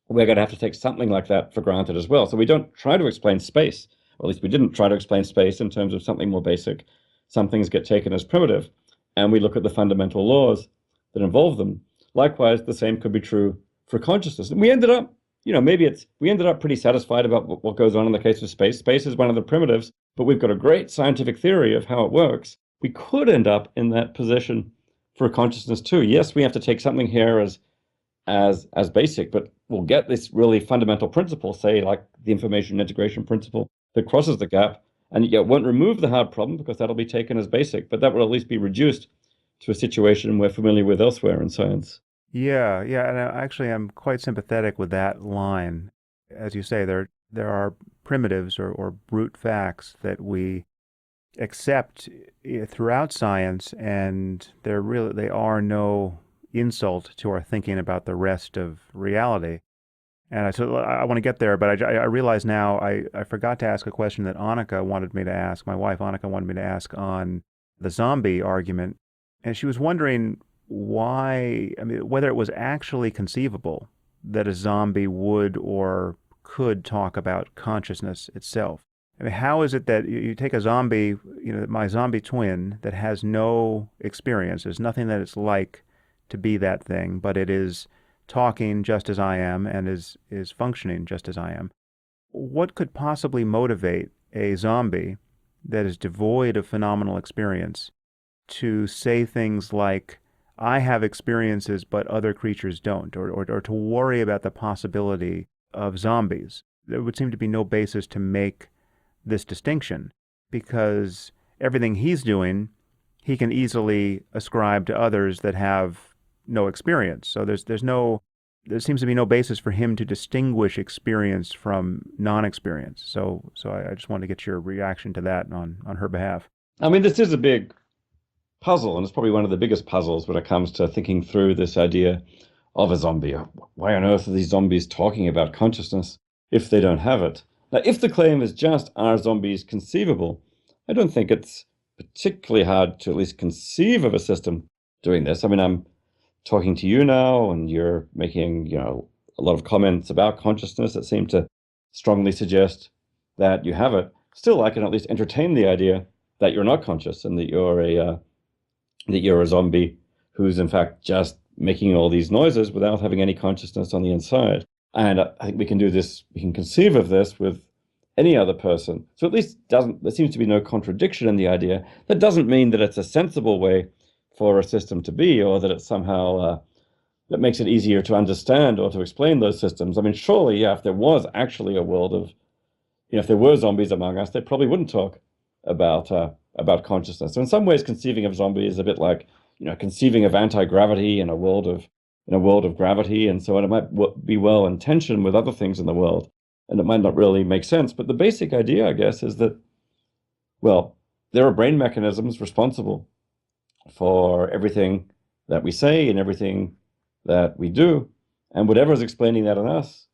we're going to have to take something like that for granted as well. So we don't try to explain space, or at least we didn't try to explain space in terms of something more basic. Some things get taken as primitive, and we look at the fundamental laws that involve them. Likewise, the same could be true for consciousness. And we ended up maybe we ended up pretty satisfied about what goes on in the case of space. Space is one of the primitives, but we've got a great scientific theory of how it works. We could end up in that position for consciousness too. Yes, we have to take something here as basic, but we'll get this really fundamental principle, say like the information integration principle that crosses the gap, and yet won't remove the hard problem because that'll be taken as basic, but that will at least be reduced to a situation we're familiar with elsewhere in science. Yeah, yeah, and actually, I'm quite sympathetic with that line. As you say, there are primitives or brute facts that we accept throughout science, and they are no insult to our thinking about the rest of reality. And I want to get there, but I realize now I forgot to ask a question that Annika wanted me to ask. My wife Annika wanted me to ask on the zombie argument, and she was wondering why, I mean, whether it was actually conceivable that a zombie would or could talk about consciousness itself. I mean, how is it that you take a zombie, my zombie twin that has no experience, there's nothing that it's like to be that thing, but it is talking just as I am and is functioning just as I am. What could possibly motivate a zombie that is devoid of phenomenal experience to say things like, I have experiences but other creatures don't, or to worry about the possibility of zombies? There would seem to be no basis to make this distinction because everything he's doing, he can easily ascribe to others that have no experience. So there seems to be no basis for him to distinguish experience from non-experience. So I just wanted to get your reaction to that on her behalf. I mean, this is a big puzzle, and it's probably one of the biggest puzzles when it comes to thinking through this idea of a zombie. Why on earth are these zombies talking about consciousness if they don't have it? Now, if the claim is just, are zombies conceivable? I don't think it's particularly hard to at least conceive of a system doing this. I mean, I'm talking to you now, and you're making, a lot of comments about consciousness that seem to strongly suggest that you have it. Still, I can at least entertain the idea that you're not conscious and that you're a zombie who's in fact just making all these noises without having any consciousness on the inside. And I think we can do this, we can conceive of this with any other person. So at least there seems to be no contradiction in the idea. That doesn't mean that it's a sensible way for a system to be, or that it's somehow that makes it easier to understand or to explain those systems. I mean, surely, yeah, if there was actually a world of, if there were zombies among us, they probably wouldn't talk about consciousness. So in some ways, conceiving of zombies is a bit like, conceiving of anti-gravity in a world of gravity, and so on. It might be well in tension with other things in the world, and it might not really make sense. But the basic idea, I guess, is that, well, there are brain mechanisms responsible for everything that we say and everything that we do, and whatever is explaining that in us,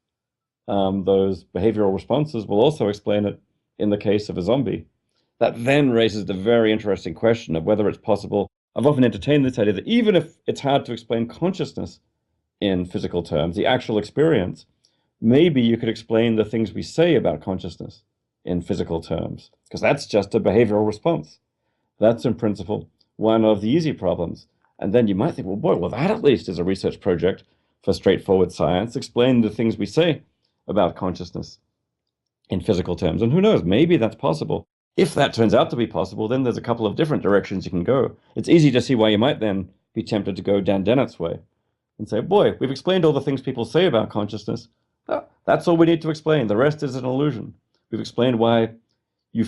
those behavioral responses will also explain it in the case of a zombie. That then raises the very interesting question of whether it's possible. I've often entertained this idea that even if it's hard to explain consciousness in physical terms, the actual experience, maybe you could explain the things we say about consciousness in physical terms, because that's just a behavioral response. That's in principle one of the easy problems. And then you might think, well, boy, that at least is a research project for straightforward science. Explain the things we say about consciousness in physical terms. And who knows, maybe that's possible. If that turns out to be possible, then there's a couple of different directions you can go. It's easy to see why you might then be tempted to go Dan Dennett's way and say, boy, we've explained all the things people say about consciousness. That's all we need to explain. The rest is an illusion. We've explained why you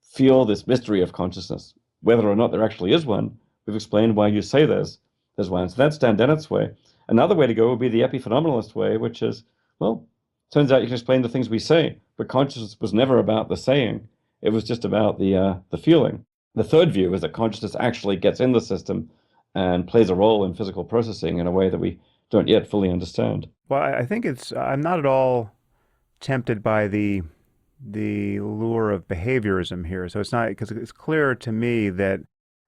feel this mystery of consciousness, whether or not there actually is one. We've explained why you say there's one. So that's Dan Dennett's way. Another way to go would be the epiphenomenalist way, which is, well, turns out you can explain the things we say, but consciousness was never about the saying. It was just about the feeling. The third view is that consciousness actually gets in the system and plays a role in physical processing in a way that we don't yet fully understand. Well, I think I'm not at all tempted by the lure of behaviorism here. So it's not, because it's clear to me that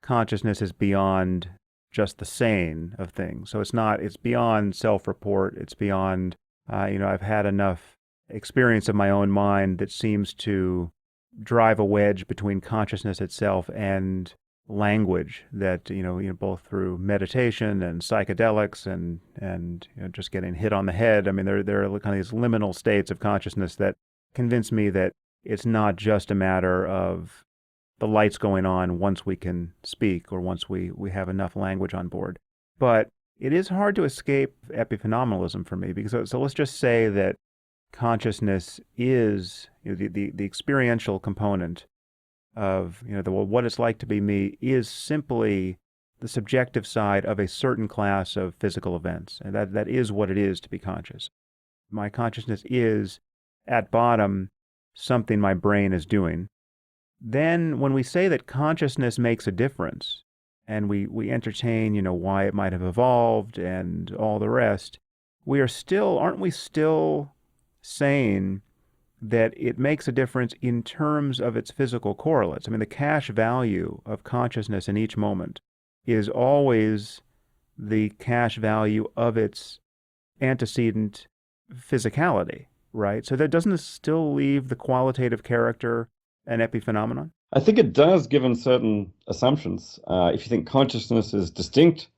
consciousness is beyond just the saying of things. So it's beyond self-report. It's beyond, I've had enough experience of my own mind that seems to drive a wedge between consciousness itself and language that, both through meditation and psychedelics and just getting hit on the head. I mean, there are kind of these liminal states of consciousness that convince me that it's not just a matter of the lights going on once we can speak or once we have enough language on board. But it is hard to escape epiphenomenalism for me because so let's just say that consciousness is the experiential component of what it's like to be me is simply the subjective side of a certain class of physical events, and that is what it is to be conscious. My consciousness is at bottom something my brain is doing. Then when we say that consciousness makes a difference and we entertain why it might have evolved and all the rest, aren't we still saying that it makes a difference in terms of its physical correlates? I mean, the cash value of consciousness in each moment is always the cash value of its antecedent physicality, right? So that doesn't it still leave the qualitative character an epiphenomenon? I think it does, given certain assumptions. If you think consciousness is distinct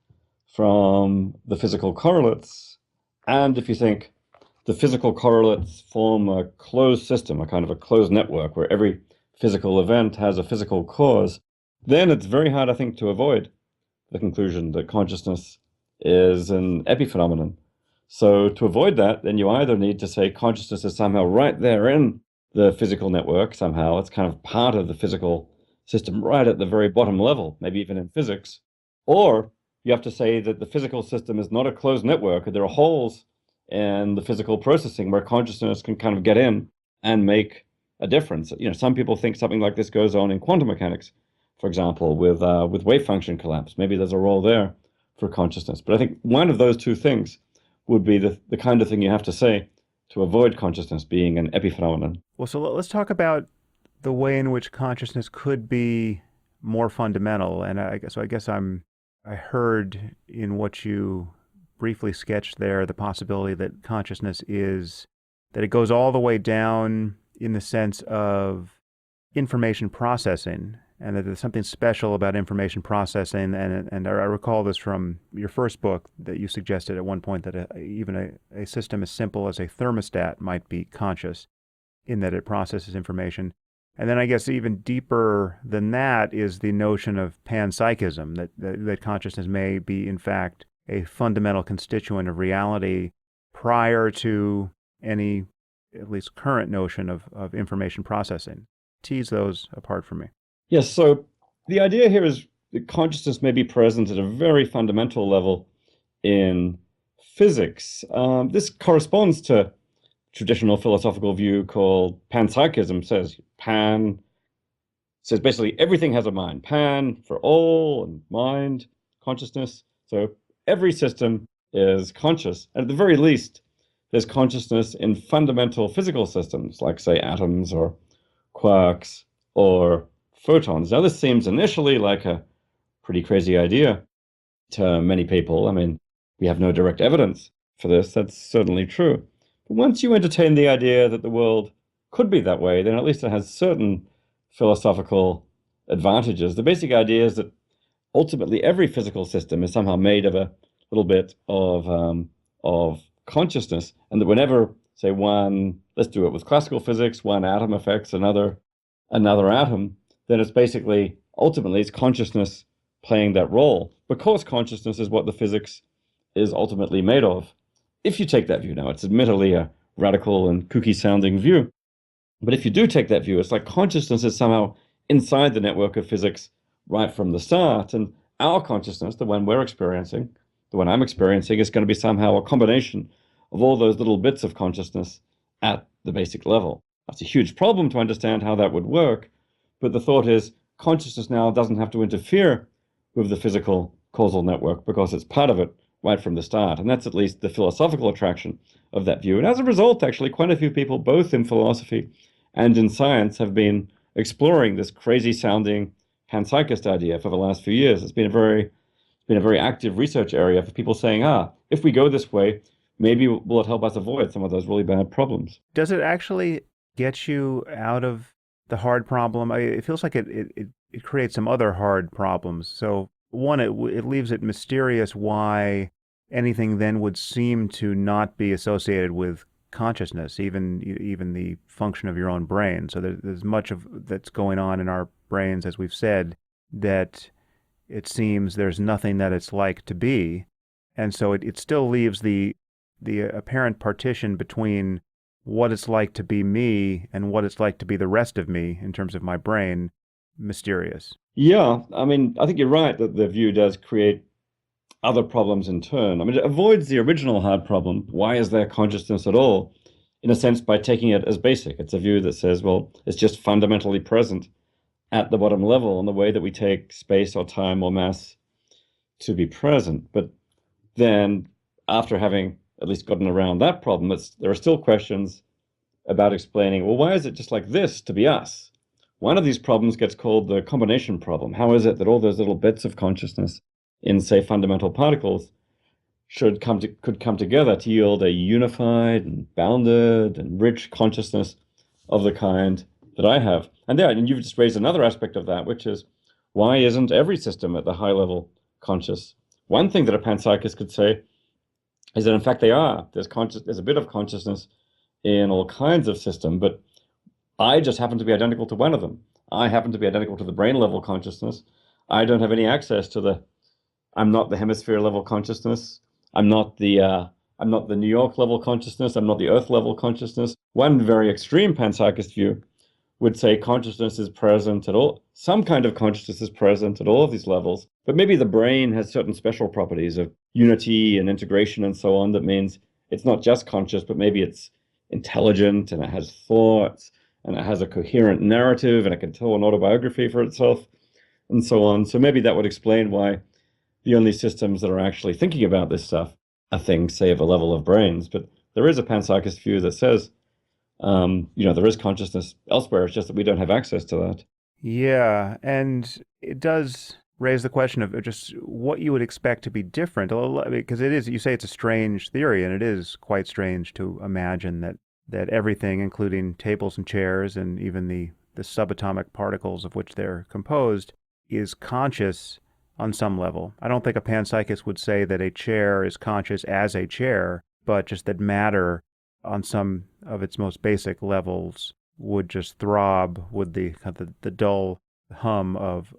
from the physical correlates, and if you think the physical correlates form a closed system, a kind of a closed network where every physical event has a physical cause, then it's very hard, I think, to avoid the conclusion that consciousness is an epiphenomenon. So to avoid that, then you either need to say consciousness is somehow right there in the physical network, somehow it's kind of part of the physical system right at the very bottom level, maybe even in physics, or you have to say that the physical system is not a closed network, there are holes in the physical processing where consciousness can kind of get in and make a difference. Some people think something like this goes on in quantum mechanics, for example, with wave function collapse. Maybe there's a role there for consciousness. But I think one of those two things would be the kind of thing you have to say to avoid consciousness being an epiphenomenon. Well, so let's talk about the way in which consciousness could be more fundamental. And I guess I heard in what you briefly sketched there the possibility that consciousness that it goes all the way down in the sense of information processing, and that there's something special about information processing. And I recall this from your first book that you suggested at one point that even a system as simple as a thermostat might be conscious in that it processes information. And then I guess even deeper than that is the notion of panpsychism, that consciousness may be in fact a fundamental constituent of reality prior to any, at least current notion of information processing. Tease those apart for me. Yes, so the idea here is that consciousness may be present at a very fundamental level in physics. This corresponds to traditional philosophical view called panpsychism. Says basically everything has a mind. Pan for all, and mind, consciousness. So every system is conscious. And at the very least, there's consciousness in fundamental physical systems, like, say, atoms or quarks or photons. Now, this seems initially like a pretty crazy idea to many people. I mean, we have no direct evidence for this. That's certainly true. But once you entertain the idea that the world could be that way, then at least it has certain philosophical advantages. The basic idea is that ultimately every physical system is somehow made of a little bit of consciousness, and that whenever, say, let's do it with classical physics, one atom affects another atom, then it's basically, ultimately, it's consciousness playing that role, because consciousness is what the physics is ultimately made of. If you take that view now, it's admittedly a radical and kooky-sounding view, but if you do take that view, it's like consciousness is somehow inside the network of physics right from the start, and our consciousness, the one we're experiencing, the one I'm experiencing, is going to be somehow a combination of all those little bits of consciousness at the basic level. That's a huge problem to understand how that would work, but the thought is consciousness now doesn't have to interfere with the physical causal network because it's part of it right from the start. And that's at least the philosophical attraction of that view. And as a result, actually, quite a few people, both in philosophy and in science, have been exploring this crazy-sounding panpsychist idea for the last few years. It's been a very active research area for people saying, if we go this way, maybe will it help us avoid some of those really bad problems? Does it actually get you out of the hard problem? It feels like it it creates some other hard problems. So one, it leaves it mysterious why anything then would seem to not be associated with consciousness, even the function of your own brain. So there's much of that's going on in our brains, as we've said, that it seems there's nothing that it's like to be, and so it still leaves the apparent partition between what it's like to be me and what it's like to be the rest of me in terms of my brain mysterious. Yeah, I mean, I think you're right that the view does create other problems in turn. I mean, it avoids the original hard problem. Why is there consciousness at all? In a sense, by taking it as basic. It's a view that says, well, it's just fundamentally present at the bottom level in the way that we take space or time or mass to be present. But then, after having at least gotten around that problem, there are still questions about explaining, well, why is it just like this to be us? One of these problems gets called the combination problem. How is it that all those little bits of consciousness in, say, fundamental particles could come together to yield a unified and bounded and rich consciousness of the kind that I have? And you've just raised another aspect of that, which is, why isn't every system at the high level conscious? One thing that a panpsychist could say is that in fact they are. There's a bit of consciousness in all kinds of systems, but I just happen to be identical to one of them. I happen to be identical to the brain level consciousness. I don't have any access to I'm not the hemisphere level consciousness. I'm not the New York level consciousness. I'm not the Earth level consciousness. One very extreme panpsychist view would say consciousness is present at all. Some kind of consciousness is present at all of these levels, but maybe the brain has certain special properties of unity and integration and so on. That means it's not just conscious, but maybe it's intelligent and it has thoughts and it has a coherent narrative and it can tell an autobiography for itself and so on. So maybe that would explain why the only systems that are actually thinking about this stuff are things, say, of a level of brains. But there is a panpsychist view that says, there is consciousness elsewhere. It's just that we don't have access to that. Yeah, and it does raise the question of just what you would expect to be different, because it is, you say it's a strange theory, and it is quite strange to imagine that everything, including tables and chairs and even the subatomic particles of which they're composed, is conscious on some level. I don't think a panpsychist would say that a chair is conscious as a chair, but just that matter on some of its most basic levels would just throb with the dull hum of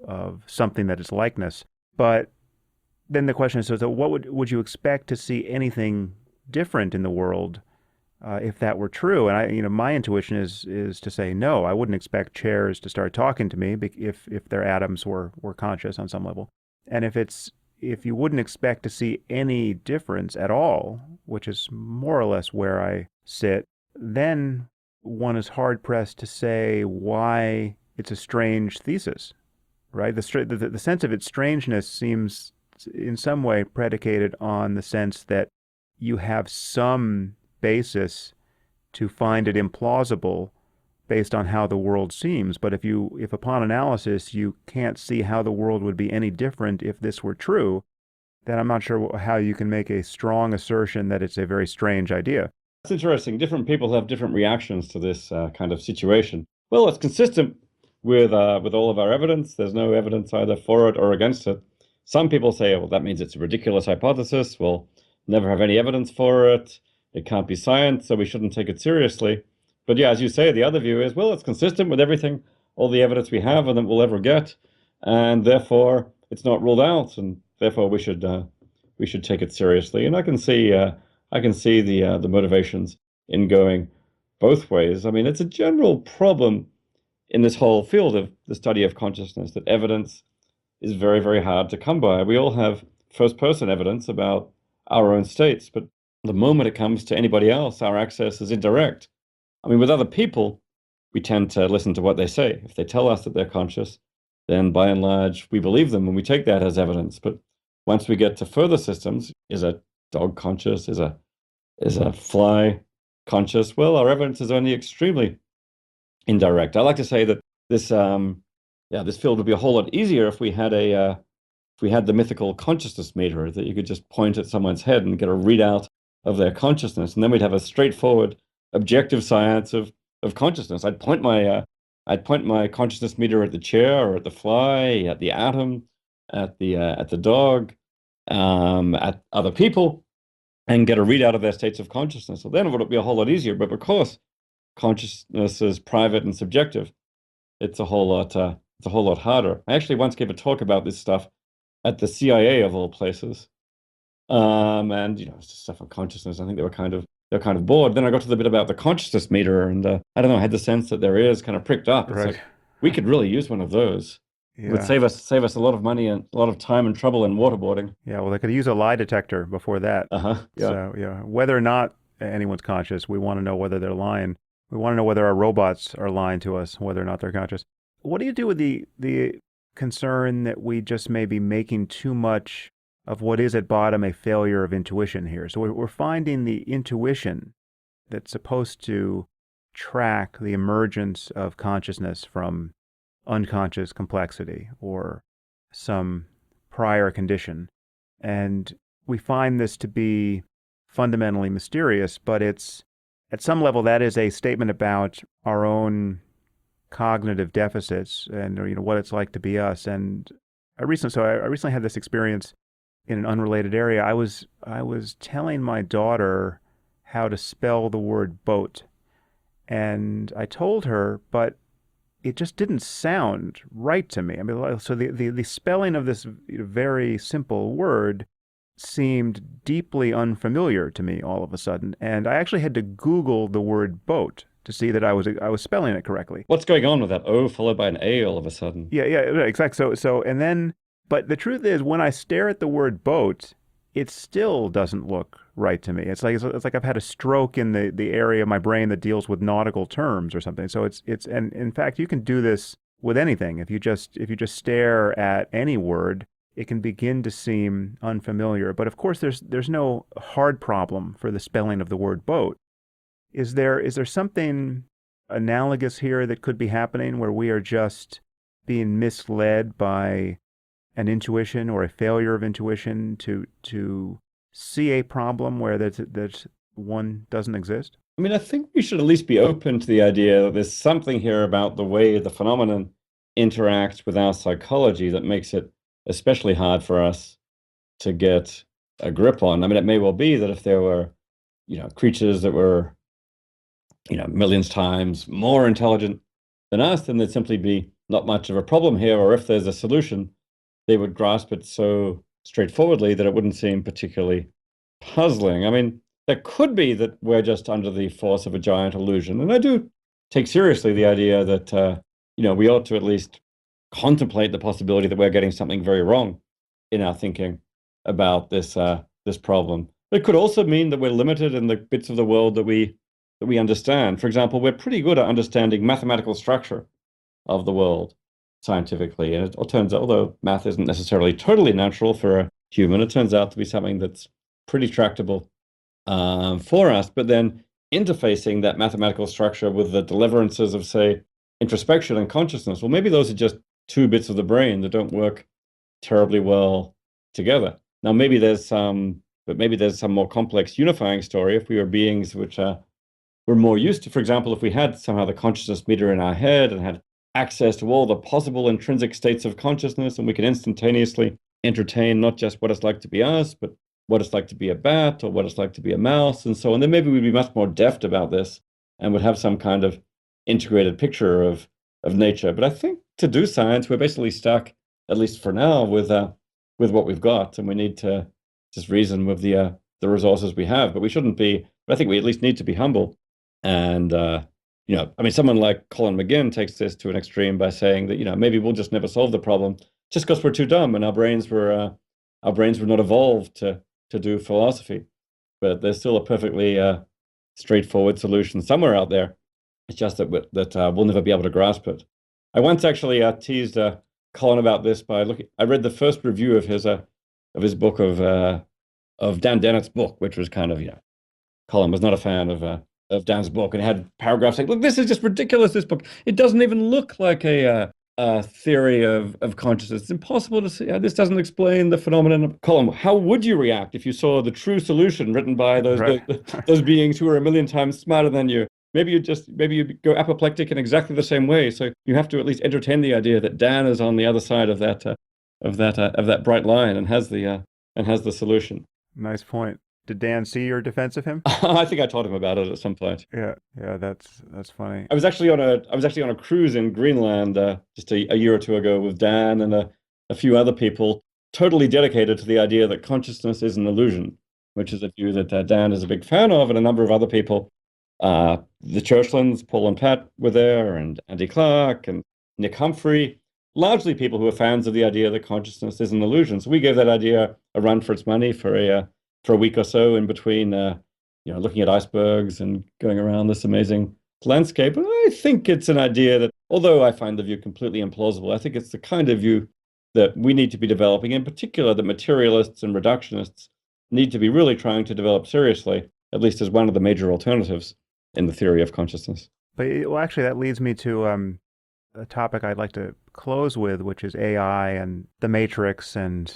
something that is likeness. But then the question is, so what would you expect to see anything different in the world if that were true? And my intuition is to say no. I wouldn't expect chairs to start talking to me if their atoms were conscious on some level. And if you wouldn't expect to see any difference at all, which is more or less where I sit, then one is hard pressed to say why it's a strange thesis, right? The sense of its strangeness seems in some way predicated on the sense that you have some basis to find it implausible based on how the world seems. But if upon analysis you can't see how the world would be any different if this were true, then I'm not sure how you can make a strong assertion that it's a very strange idea. It's interesting. Different people have different reactions to this kind of situation. Well, it's consistent with all of our evidence. There's no evidence either for it or against it. Some people say, well, that means it's a ridiculous hypothesis. We'll never have any evidence for it. It can't be science, so we shouldn't take it seriously. But yeah, as you say, the other view is, well, it's consistent with everything, all the evidence we have and that we'll ever get, and therefore it's not ruled out, and therefore we should take it seriously. And I can see the motivations in going both ways. I mean, it's a general problem in this whole field of the study of consciousness that evidence is very, very hard to come by. We all have first-person evidence about our own states, but the moment it comes to anybody else, our access is indirect. I mean, with other people, we tend to listen to what they say. If they tell us that they're conscious, then by and large, we believe them and we take that as evidence. But once we get to further systems, is a dog conscious? Is a fly conscious? Well, our evidence is only extremely indirect. I like to say that this field would be a whole lot easier if we had the mythical consciousness meter that you could just point at someone's head and get a readout of their consciousness, and then we'd have a straightforward, objective science of consciousness. I'd point my I'd point my consciousness meter at the chair or at the fly, at the atom, at the dog, at other people, and get a readout of their states of consciousness. So then it would be a whole lot easier. But because consciousness is private and subjective, it's a whole lot harder. I actually once gave a talk about this stuff at the CIA of all places. And it's just stuff on consciousness. I think they're kind of bored. Then I got to the bit about the consciousness meter, and I don't know, I had the sense that their ears kind of pricked up. It's Right. like, we could really use one of those. It would Yeah. save us a lot of money and a lot of time and trouble in waterboarding. Yeah. Well, they could use a lie detector before that. Yeah. So, whether or not anyone's conscious, we want to know whether they're lying. We want to know whether our robots are lying to us, whether or not they're conscious. What do you do with the concern that we just may be making too much of what is at bottom a failure of intuition here? So we're finding the intuition that's supposed to track the emergence of consciousness from unconscious complexity or some prior condition. And we find this to be fundamentally mysterious, but it's at some level that is a statement about our own cognitive deficits and what it's like to be us. And I recently had this experience in an unrelated area. I was telling my daughter how to spell the word boat, and I told her, but it just didn't sound right to me. I mean, so the spelling of this very simple word seemed deeply unfamiliar to me all of a sudden, and I actually had to Google the word boat to see that I was spelling it correctly. What's going on with that O followed by an A all of a sudden? Yeah, exactly. So and then, but the truth is, when I stare at the word boat, it still doesn't look right to me. It's like I've had a stroke in the area of my brain that deals with nautical terms or something. So and in fact, you can do this with anything. If you just stare at any word, it can begin to seem unfamiliar. But of course, there's no hard problem for the spelling of the word boat. Is there something analogous here that could be happening where we are just being misled by an intuition or a failure of intuition to see a problem where that one doesn't exist? I mean, I think we should at least be open to the idea that there's something here about the way the phenomenon interacts with our psychology that makes it especially hard for us to get a grip on. I mean, it may well be that if there were, creatures that were, millions times more intelligent than us, then there'd simply be not much of a problem here. Or if there's a solution, they would grasp it so straightforwardly that it wouldn't seem particularly puzzling. I mean, that could be that we're just under the force of a giant illusion. And I do take seriously the idea that, we ought to at least contemplate the possibility that we're getting something very wrong in our thinking about this problem. It could also mean that we're limited in the bits of the world that we understand. For example, we're pretty good at understanding mathematical structure of the world scientifically. And it turns out, although math isn't necessarily totally natural for a human, it turns out to be something that's pretty tractable for us. But then interfacing that mathematical structure with the deliverances of, say, introspection and consciousness, well, maybe those are just two bits of the brain that don't work terribly well together. Now, maybe there's some more complex unifying story if we were beings which we're more used to. For example, if we had somehow the consciousness meter in our head and had access to all the possible intrinsic states of consciousness, and we could instantaneously entertain not just what it's like to be us, but what it's like to be a bat or what it's like to be a mouse and so on, then maybe we'd be much more deft about this and would have some kind of integrated picture of nature. But I think to do science, we're basically stuck, at least for now, with what we've got, and we need to just reason with the resources we have. But we shouldn't be. But I think we at least need to be humble. And I mean, someone like Colin McGinn takes this to an extreme by saying that maybe we'll just never solve the problem just because we're too dumb and our brains were not evolved to do philosophy. But there's still a perfectly straightforward solution somewhere out there. It's just that we'll never be able to grasp it. I once actually teased Colin about this by looking. I read the first review of his book of Dan Dennett's book, which was kind of Colin was not a fan of Dan's book, and it had paragraphs saying, "Look, this is just ridiculous. This book, it doesn't even look like a theory of consciousness. It's impossible to see. This doesn't explain the phenomenon." Colin, how would you react if you saw the true solution written by those beings who are a million times smarter than you? maybe you go apoplectic in exactly the same way. So you have to at least entertain the idea that Dan is on the other side of that bright line and has the solution. Nice point. Did Dan see your defense of him? I think I taught him about it at some point. Yeah, yeah, that's funny. I was actually on a cruise in Greenland just a year or two ago with Dan and a few other people, totally dedicated to the idea that consciousness is an illusion, which is a view that Dan is a big fan of, and a number of other people. The Churchlands, Paul and Pat were there, and Andy Clark and Nick Humphrey, largely people who are fans of the idea that consciousness is an illusion. So we gave that idea a run for its money for a week or so in between, looking at icebergs and going around this amazing landscape. And I think it's an idea that, although I find the view completely implausible, I think it's the kind of view that we need to be developing, in particular, that materialists and reductionists need to be really trying to develop seriously, at least as one of the major alternatives in the theory of consciousness. But well, actually, that leads me to a topic I'd like to close with, which is AI and the matrix, and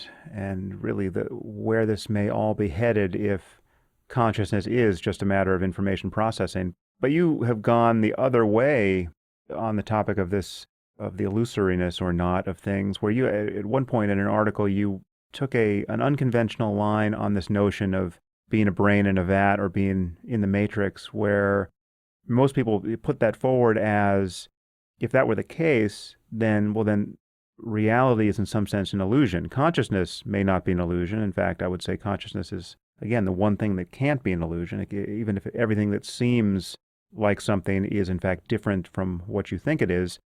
really where this may all be headed if consciousness is just a matter of information processing. But you have gone the other way on the topic of this, of the illusoriness or not of things, where you, at one point in an article, you took an unconventional line on this notion of being a brain in a vat or being in the matrix, where most people put that forward as, if that were the case, then reality is in some sense an illusion. Consciousness may not be an illusion. In fact, I would say consciousness is, again, the one thing that can't be an illusion. Even if everything that seems like something is in fact different from what you think it is.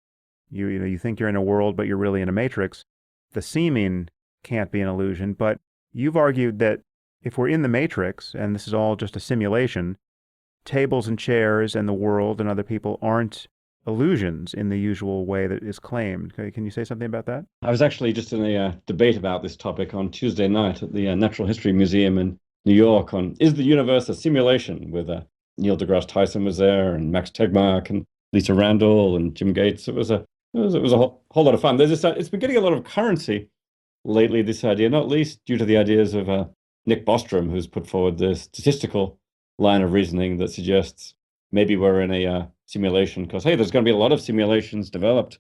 You think you're in a world, but you're really in a matrix. The seeming can't be an illusion. But you've argued that if we're in the matrix, and this is all just a simulation, tables and chairs and the world and other people aren't illusions in the usual way that is claimed. Can you say something about that? I was actually just in a debate about this topic on Tuesday night at the Natural History Museum in New York on, is the universe a simulation, with Neil deGrasse Tyson was there, and Max Tegmark and Lisa Randall and Jim Gates. It was a whole lot of fun. It's been getting a lot of currency lately, this idea, not least due to the ideas of Nick Bostrom, who's put forward this statistical line of reasoning that suggests maybe we're in a simulation, because, hey, there's going to be a lot of simulations developed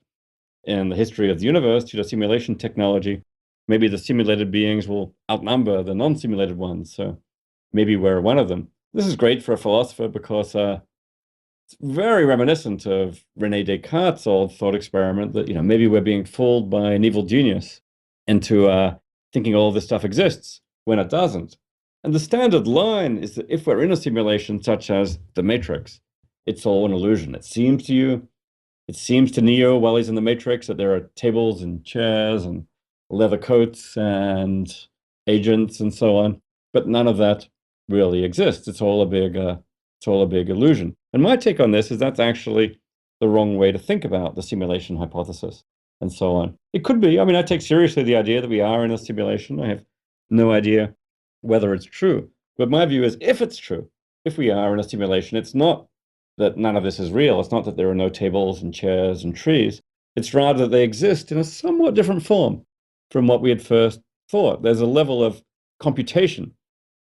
in the history of the universe due to simulation technology. Maybe the simulated beings will outnumber the non-simulated ones, so maybe we're one of them. This is great for a philosopher because it's very reminiscent of René Descartes' old thought experiment that, maybe we're being fooled by an evil genius into thinking all this stuff exists when it doesn't. And the standard line is that if we're in a simulation such as the Matrix, it's all an illusion. It seems to Neo while he's in the Matrix that there are tables and chairs and leather coats and agents and so on, but none of that really exists. It's all a big illusion. And my take on this is that's actually the wrong way to think about the simulation hypothesis and so on. It could be. I take seriously the idea that we are in a simulation. I have no idea whether it's true. But my view is, if it's true, if we are in a simulation, it's not that none of this is real. It's not that there are no tables and chairs and trees. It's rather that they exist in a somewhat different form from what we had first thought. There's a level of computation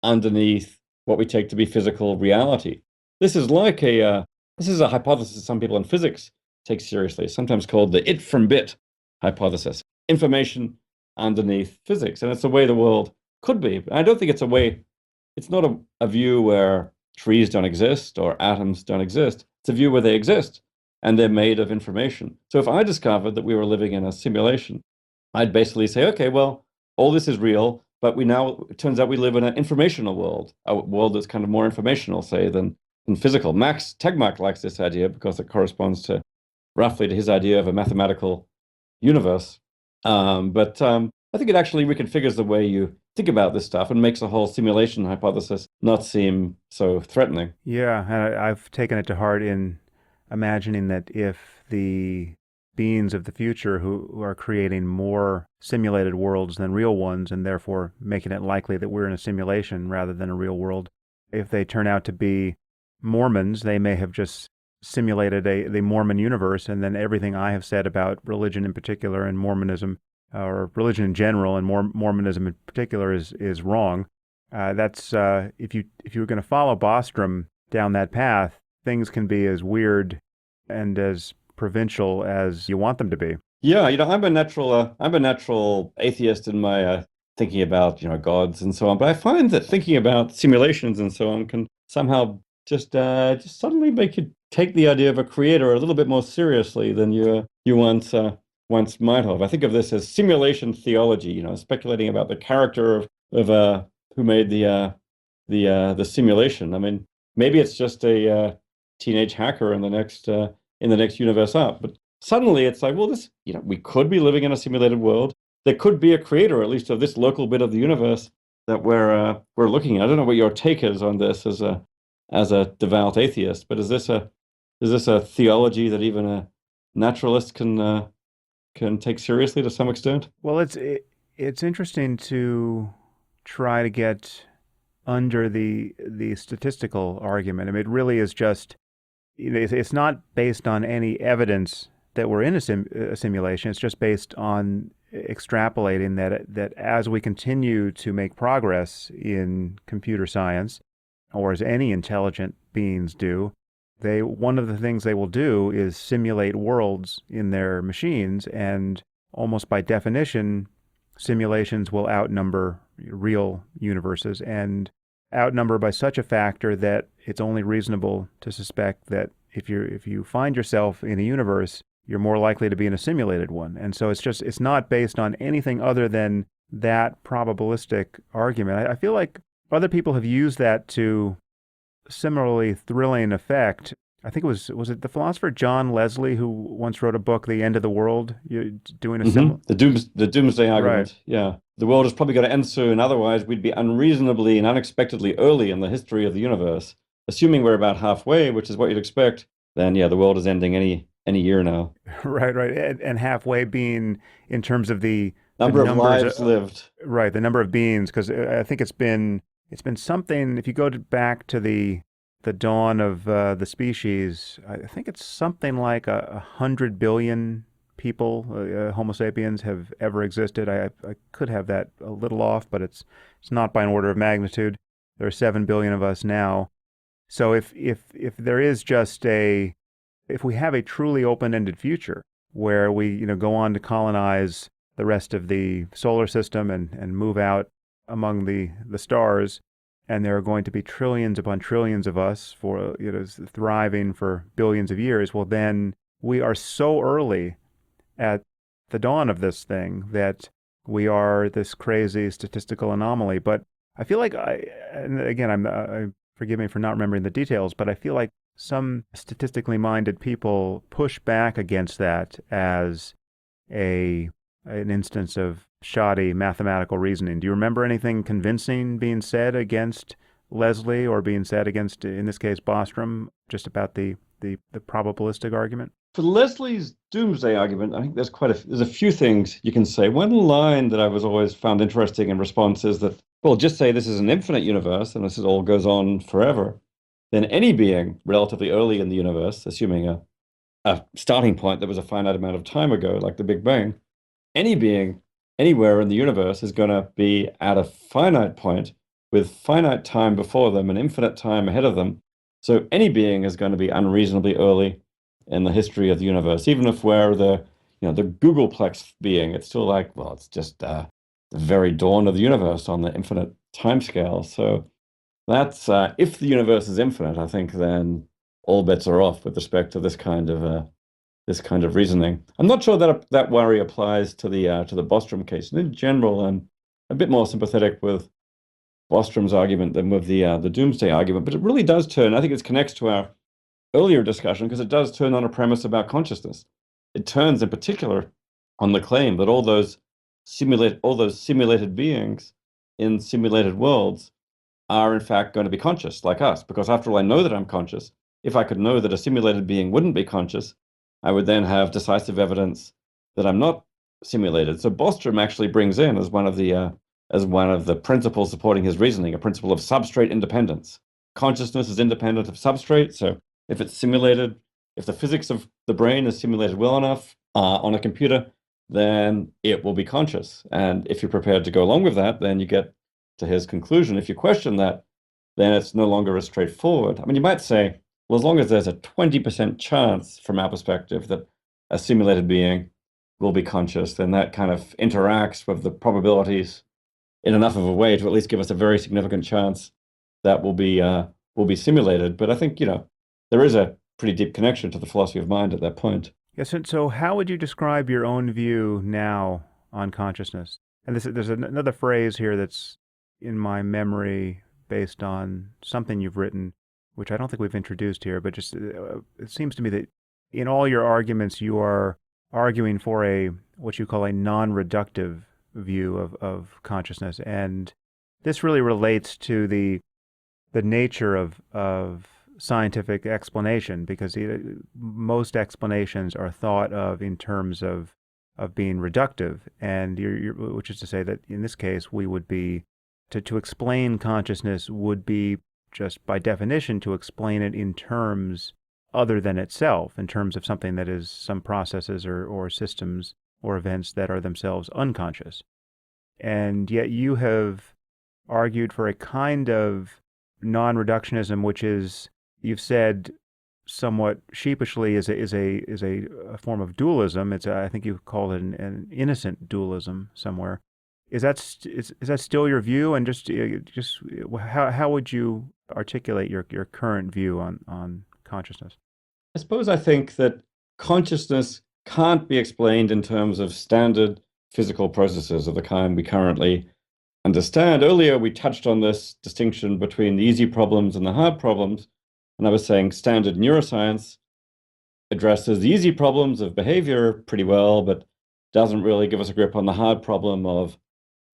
underneath what we take to be physical reality. This is a hypothesis some people in physics take seriously, sometimes called the it from bit hypothesis. Information underneath physics. And it's the way the world could be. I don't think it's not a view where trees don't exist or atoms don't exist. It's a view where they exist and they're made of information. So if I discovered that we were living in a simulation, I'd basically say, okay, well, all this is real, but it turns out we live in an informational world, a world that's kind of more informational, say, than physical. Max Tegmark likes this idea because it corresponds roughly to his idea of a mathematical universe. But I think it actually reconfigures the way you think about this stuff and makes the whole simulation hypothesis not seem so threatening. Yeah, and I've taken it to heart in imagining that if the beings of the future who are creating more simulated worlds than real ones, and therefore making it likely that we're in a simulation rather than a real world, if they turn out to be Mormons, they may have just simulated the Mormon universe, and then everything I have said about religion in particular and Mormonism, or religion in general and Mormonism in particular, is wrong. That's if you were going to follow Bostrom down that path, things can be as weird and as provincial as you want them to be. Yeah, I'm a natural atheist in my thinking about, gods and so on. But I find that thinking about simulations and so on can somehow just suddenly make you take the idea of a creator a little bit more seriously than you once might have. I think of this as simulation theology, speculating about the character of who made the simulation. I mean, maybe it's just a teenage hacker in the next universe up, but suddenly it's like, well, we could be living in a simulated world. There could be a creator, at least of this local bit of the universe that we're looking at. I don't know what your take is on this as a devout atheist, but is this a theology that even a naturalist can take seriously to some extent? Well, it's interesting to try to get under the statistical argument. I mean, it really is just, it's not based on any evidence that we're in a simulation. It's just based on extrapolating that as we continue to make progress in computer science, or as any intelligent beings do, one of the things they will do is simulate worlds in their machines, and almost by definition, simulations will outnumber real universes, and outnumber by such a factor that it's only reasonable to suspect that if you find yourself in a universe, you're more likely to be in a simulated one. And so it's not based on anything other than that probabilistic argument. I feel like other people have used that to similarly thrilling effect. I think was it the philosopher John Leslie who once wrote a book, The End of the World, doing a similar... The doomsday argument. Right. Yeah. The world is probably going to end soon. Otherwise, we'd be unreasonably and unexpectedly early in the history of the universe. Assuming we're about halfway, which is what you'd expect, then yeah, the world is ending any year now. Right. And halfway being in terms of the Number of numbers lives lived. Right, the number of beings, because I think it's been something. If you go back to the dawn of the species, I think it's something like 100 billion people, Homo sapiens, have ever existed. I could have that a little off, but it's not by an order of magnitude. There are 7 billion of us now. So if there is just if we have a truly open-ended future where we go on to colonize the rest of the solar system and move out among the stars, and there are going to be trillions upon trillions of us for thriving for billions of years, well, then we are so early at the dawn of this thing that we are this crazy statistical anomaly. But I feel like and again, I forgive me for not remembering the details, but I feel like some statistically minded people push back against that as an instance of shoddy mathematical reasoning. Do you remember anything convincing being said against Leslie, or being said against, in this case, Bostrom, just about the probabilistic argument? For Leslie's doomsday argument, I think there's a few things you can say. One line that I was always found interesting in response is that, well, just say this is an infinite universe and this all goes on forever. Then any being relatively early in the universe, assuming a starting point that was a finite amount of time ago, like the Big Bang, any being anywhere in the universe is going to be at a finite point with finite time before them and infinite time ahead of them. So any being is going to be unreasonably early in the history of the universe. Even if we're the Googleplex being, it's still like, well, it's just the very dawn of the universe on the infinite timescale. So that's if the universe is infinite, I think then all bets are off with respect to this kind of reasoning. I'm not sure that worry applies to the Bostrom case. And in general, I'm a bit more sympathetic with Bostrom's argument than with the doomsday argument. But it really does turn. I think it connects to our earlier discussion because it does turn on a premise about consciousness. It turns, in particular, on the claim that all those simulated beings in simulated worlds are in fact going to be conscious, like us. Because after all, I know that I'm conscious. If I could know that a simulated being wouldn't be conscious, I would then have decisive evidence that I'm not simulated. So Bostrom actually brings in as one of the principles supporting his reasoning, a principle of substrate independence. Consciousness is independent of substrate. So if it's simulated, if the physics of the brain is simulated well enough on a computer, then it will be conscious. And if you're prepared to go along with that, then you get to his conclusion. If you question that, then it's no longer as straightforward. I mean, you might say, Well, as long as there's a 20% chance from our perspective that a simulated being will be conscious, then that kind of interacts with the probabilities in enough of a way to at least give us a very significant chance that will be simulated. But I think, there is a pretty deep connection to the philosophy of mind at that point. Yes, and so how would you describe your own view now on consciousness? And there's another phrase here that's in my memory based on something you've written, which I don't think we've introduced here, but just it seems to me that in all your arguments, you are arguing for a what you call a non-reductive view of consciousness, and this really relates to the nature of scientific explanation because most explanations are thought of in terms of being reductive, and which is to say that in this case we would be to explain consciousness would be just by definition to explain it in terms other than itself, in terms of something that is some processes or systems or events that are themselves unconscious. And yet you have argued for a kind of non-reductionism, which is, you've said somewhat sheepishly, is a form of dualism. I think you called it an innocent dualism somewhere. Is that still your view? And just how would you articulate your current view on consciousness? I suppose I think that consciousness can't be explained in terms of standard physical processes of the kind we currently understand. Earlier, we touched on this distinction between the easy problems and the hard problems. And I was saying standard neuroscience addresses the easy problems of behavior pretty well, but doesn't really give us a grip on the hard problem of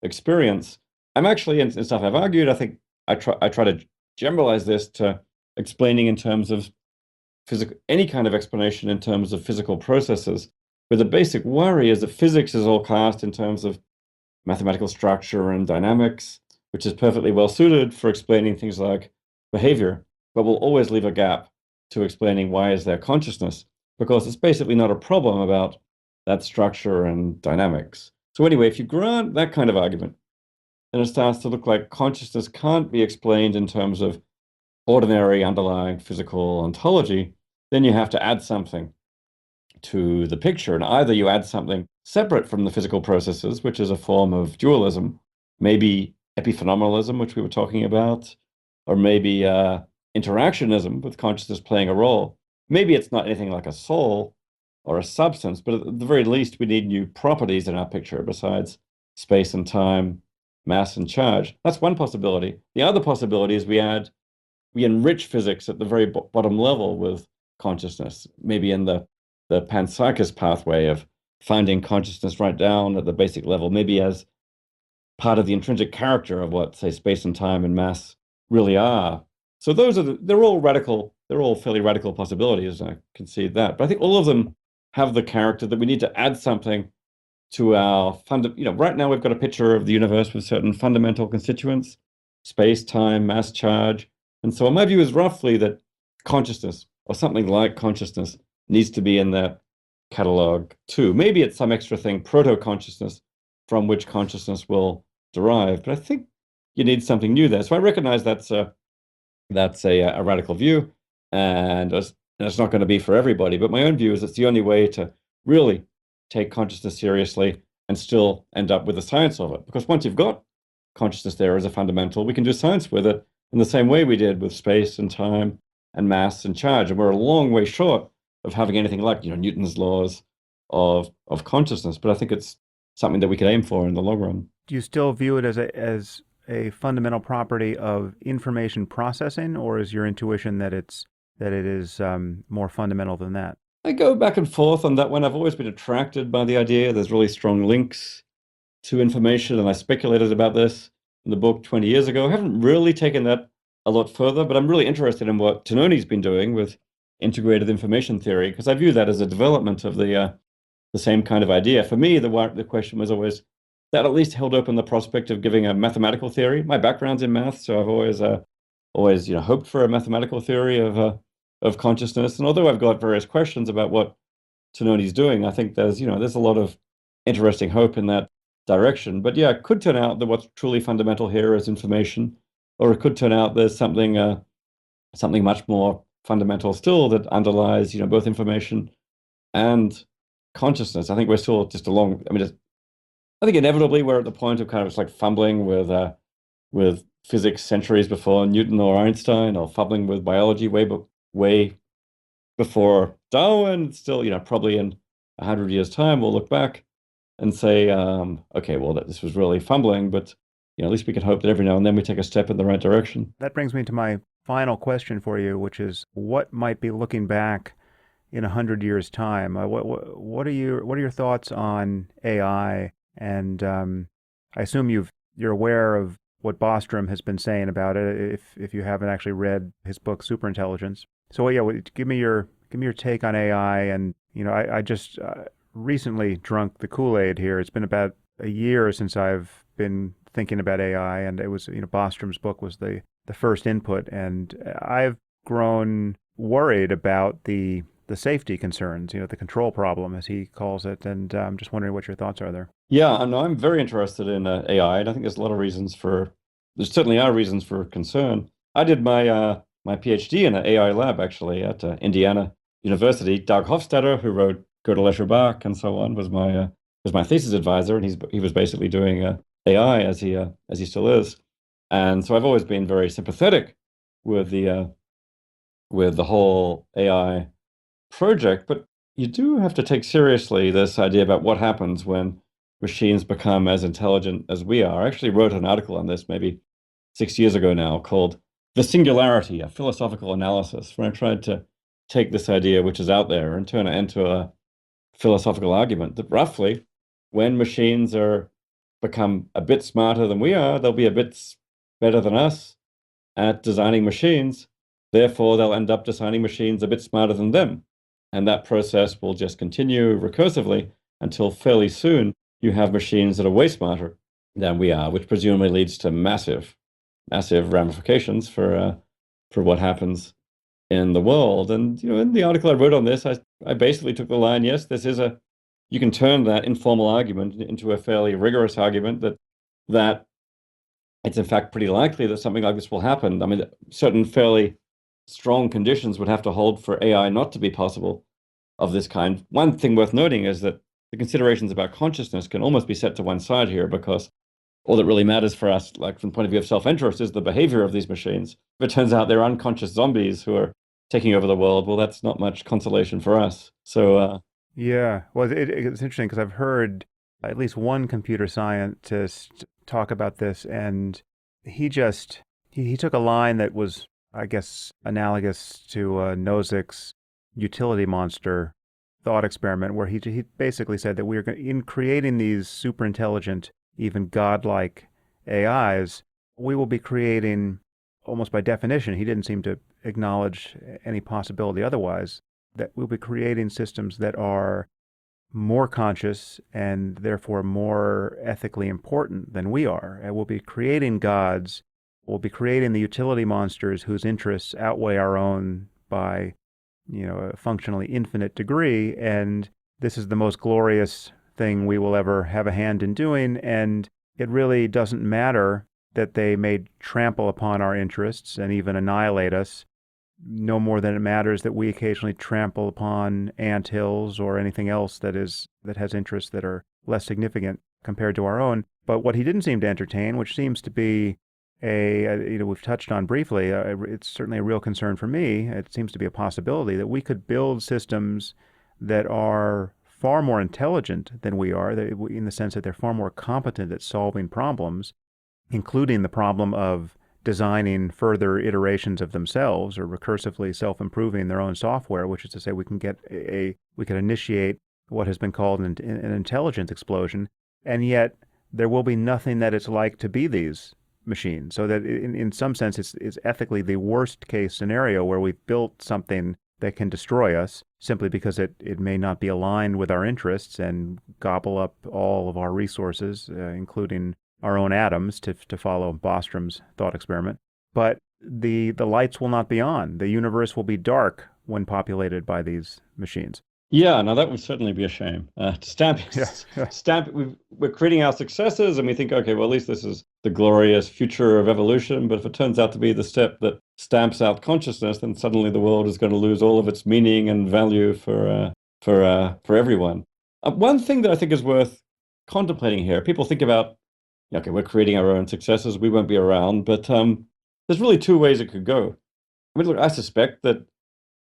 experience. I'm actually, in stuff I've argued, I think I try to generalize this to explaining in terms of any kind of explanation in terms of physical processes. But the basic worry is that physics is all cast in terms of mathematical structure and dynamics, which is perfectly well suited for explaining things like behavior, but will always leave a gap to explaining why is there consciousness, because it's basically not a problem about that structure and dynamics. So anyway, if you grant that kind of argument, then it starts to look like consciousness can't be explained in terms of ordinary underlying physical ontology. Then you have to add something to the picture. And either you add something separate from the physical processes, which is a form of dualism, maybe epiphenomenalism, which we were talking about, or maybe interactionism with consciousness playing a role. Maybe it's not anything like a soul or a substance, but at the very least, we need new properties in our picture besides space and time, mass and charge. That's one possibility. The other possibility is we enrich physics at the very bottom level with consciousness, maybe in the panpsychist pathway of finding consciousness right down at the basic level, maybe as part of the intrinsic character of what, say, space and time and mass really are. So they're all fairly radical possibilities, I concede that. But I think all of them have the character that we need to add something to our right now we've got a picture of the universe with certain fundamental constituents, space, time, mass, charge. And so my view is roughly that consciousness, or something like consciousness, needs to be in that catalog too. Maybe it's some extra thing, proto-consciousness, from which consciousness will derive. But I think you need something new there. So I recognize that's a radical view, and it's not going to be for everybody. But my own view is it's the only way to really take consciousness seriously and still end up with the science of it. Because once you've got consciousness there as a fundamental, we can do science with it in the same way we did with space and time and mass and charge. And we're a long way short of having anything like Newton's laws of consciousness. But I think it's something that we could aim for in the long run. Do you still view it as a fundamental property of information processing, or is your intuition that it is more fundamental than that? I go back and forth on that one. I've always been attracted by the idea there's really strong links to information, and I speculated about this in the book 20 years ago. I haven't really taken that a lot further, but I'm really interested in what Tononi's been doing with integrated information theory, because I view that as a development of the same kind of idea. For me, the question was always that at least held open the prospect of giving a mathematical theory. My background's in math, so I've always hoped for a mathematical theory of consciousness. And although I've got various questions about what Tononi's doing, I think there's a lot of interesting hope in that direction. But yeah, it could turn out that what's truly fundamental here is information, or it could turn out there's something much more fundamental still that underlies, both information and consciousness. I think we're still just I think inevitably we're at the point of kind of just like fumbling with physics centuries before Newton or Einstein, or fumbling with biology way before Darwin. Still, probably in 100 years' time, we'll look back and say, okay, well, this was really fumbling, but at least we can hope that every now and then we take a step in the right direction. That brings me to my final question for you, which is what might be looking back in 100 years' time? What are your thoughts on AI? And I assume you're aware of what Bostrom has been saying about it, if you haven't actually read his book Superintelligence. So yeah, give me your take on AI. And I just recently drunk the Kool-Aid here. It's been about a year since I've been thinking about AI, and it was Bostrom's book was the first input, and I've grown worried about the safety concerns, the control problem, as he calls it, and I'm just wondering what your thoughts are there. Yeah, and I'm very interested in AI, and I think there certainly are reasons for concern. I did my PhD in an AI lab actually at Indiana University. Doug Hofstadter, who wrote Go to Leisure Bach and so on, was my thesis advisor, and he was basically doing AI as he still is, and so I've always been very sympathetic with the whole AI project, but you do have to take seriously this idea about what happens when machines become as intelligent as we are. I actually wrote an article on this maybe 6 years ago now called The Singularity, a Philosophical Analysis, where I tried to take this idea which is out there and turn it into a philosophical argument that roughly when machines become a bit smarter than we are, they'll be a bit better than us at designing machines. Therefore, they'll end up designing machines a bit smarter than them. And that process will just continue recursively until fairly soon you have machines that are way smarter than we are, which presumably leads to massive ramifications for what happens in the world. And in the article I wrote on this, I basically took the line, yes, you can turn that informal argument into a fairly rigorous argument that it's in fact pretty likely that something like this will happen. I mean, certain fairly strong conditions would have to hold for AI not to be possible of this kind. One thing worth noting is that the considerations about consciousness can almost be set to one side here, because all that really matters for us, like from the point of view of self-interest, is the behavior of these machines. If it turns out they're unconscious zombies who are taking over the world, well, that's not much consolation for us. So, yeah, well, it's interesting because I've heard at least one computer scientist talk about this, and he took a line that was, I guess, analogous to Nozick's utility monster thought experiment, where he basically said that in creating these super intelligent, even godlike AIs, we will be creating, almost by definition, he didn't seem to acknowledge any possibility otherwise, that we'll be creating systems that are more conscious and therefore more ethically important than we are. And we'll be creating gods, we'll be creating the utility monsters whose interests outweigh our own by a functionally infinite degree, and this is the most glorious thing we will ever have a hand in doing, and it really doesn't matter that they may trample upon our interests and even annihilate us, no more than it matters that we occasionally trample upon anthills or anything else that has interests that are less significant compared to our own. But what he didn't seem to entertain, which seems to be we've touched on briefly, it's certainly a real concern for me. It seems to be a possibility that we could build systems that are far more intelligent than we are, in the sense that they're far more competent at solving problems, including the problem of designing further iterations of themselves or recursively self-improving their own software, which is to say we can initiate what has been called an intelligence explosion, and yet there will be nothing that it's like to be these machines. So that in some sense it's ethically the worst case scenario, where we've built something that can destroy us simply because it may not be aligned with our interests and gobble up all of our resources, including our own atoms, to follow Bostrom's thought experiment. But the lights will not be on. The universe will be dark when populated by these machines. Yeah, now that would certainly be a shame. To Yeah, yeah, we're creating our successes and we think, okay, well, at least this is the glorious future of evolution. But if it turns out to be the step that stamps out consciousness, then suddenly the world is going to lose all of its meaning and value for everyone. One thing that I think is worth contemplating here, people think about, okay, we're creating our own successes, we won't be around, but there's really two ways it could go. I mean, look, I suspect that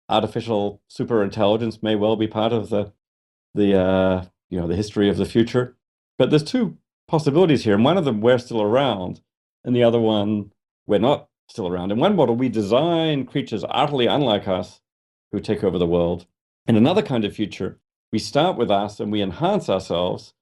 artificial superintelligence may well be part of the history of the future. But there's two possibilities here, and one of them we're still around, and the other one we're not still around. In one model, we design creatures utterly unlike us who take over the world. In another kind of future, we start with us and we enhance ourselves,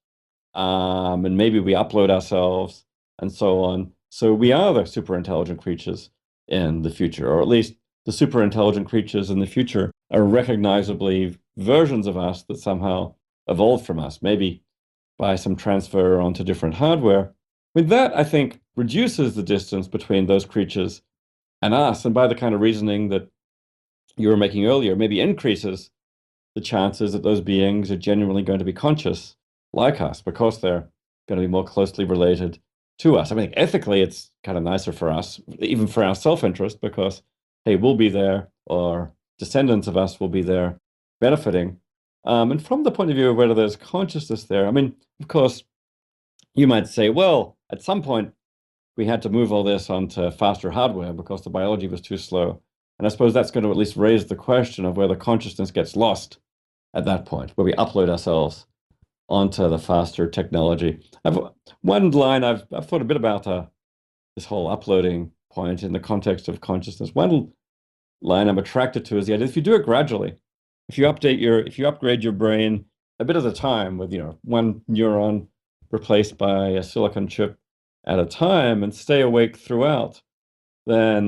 and maybe we upload ourselves and so on. So we are the super intelligent creatures in the future, or at least the super intelligent creatures in the future are recognizably versions of us that somehow evolved from us, maybe by some transfer onto different hardware. With that, I think, reduces the distance between those creatures and us, and by the kind of reasoning that you were making earlier, maybe increases the chances that those beings are genuinely going to be conscious like us because they're going to be more closely related to us. I mean, ethically, it's kind of nicer for us, even for our self-interest, because, hey, we'll be there, or descendants of us will be there benefiting. And from the point of view of whether there's consciousness there, I mean, of course, you might say, well, at some point, we had to move all this onto faster hardware because the biology was too slow. And I suppose that's going to at least raise the question of whether consciousness gets lost at that point, where we upload ourselves onto the faster technology. One line I've thought a bit about this whole uploading point in the context of consciousness. One line I'm attracted to is the idea if you do it gradually, if you upgrade your brain a bit at a time with one neuron replaced by a silicon chip at a time and stay awake throughout, then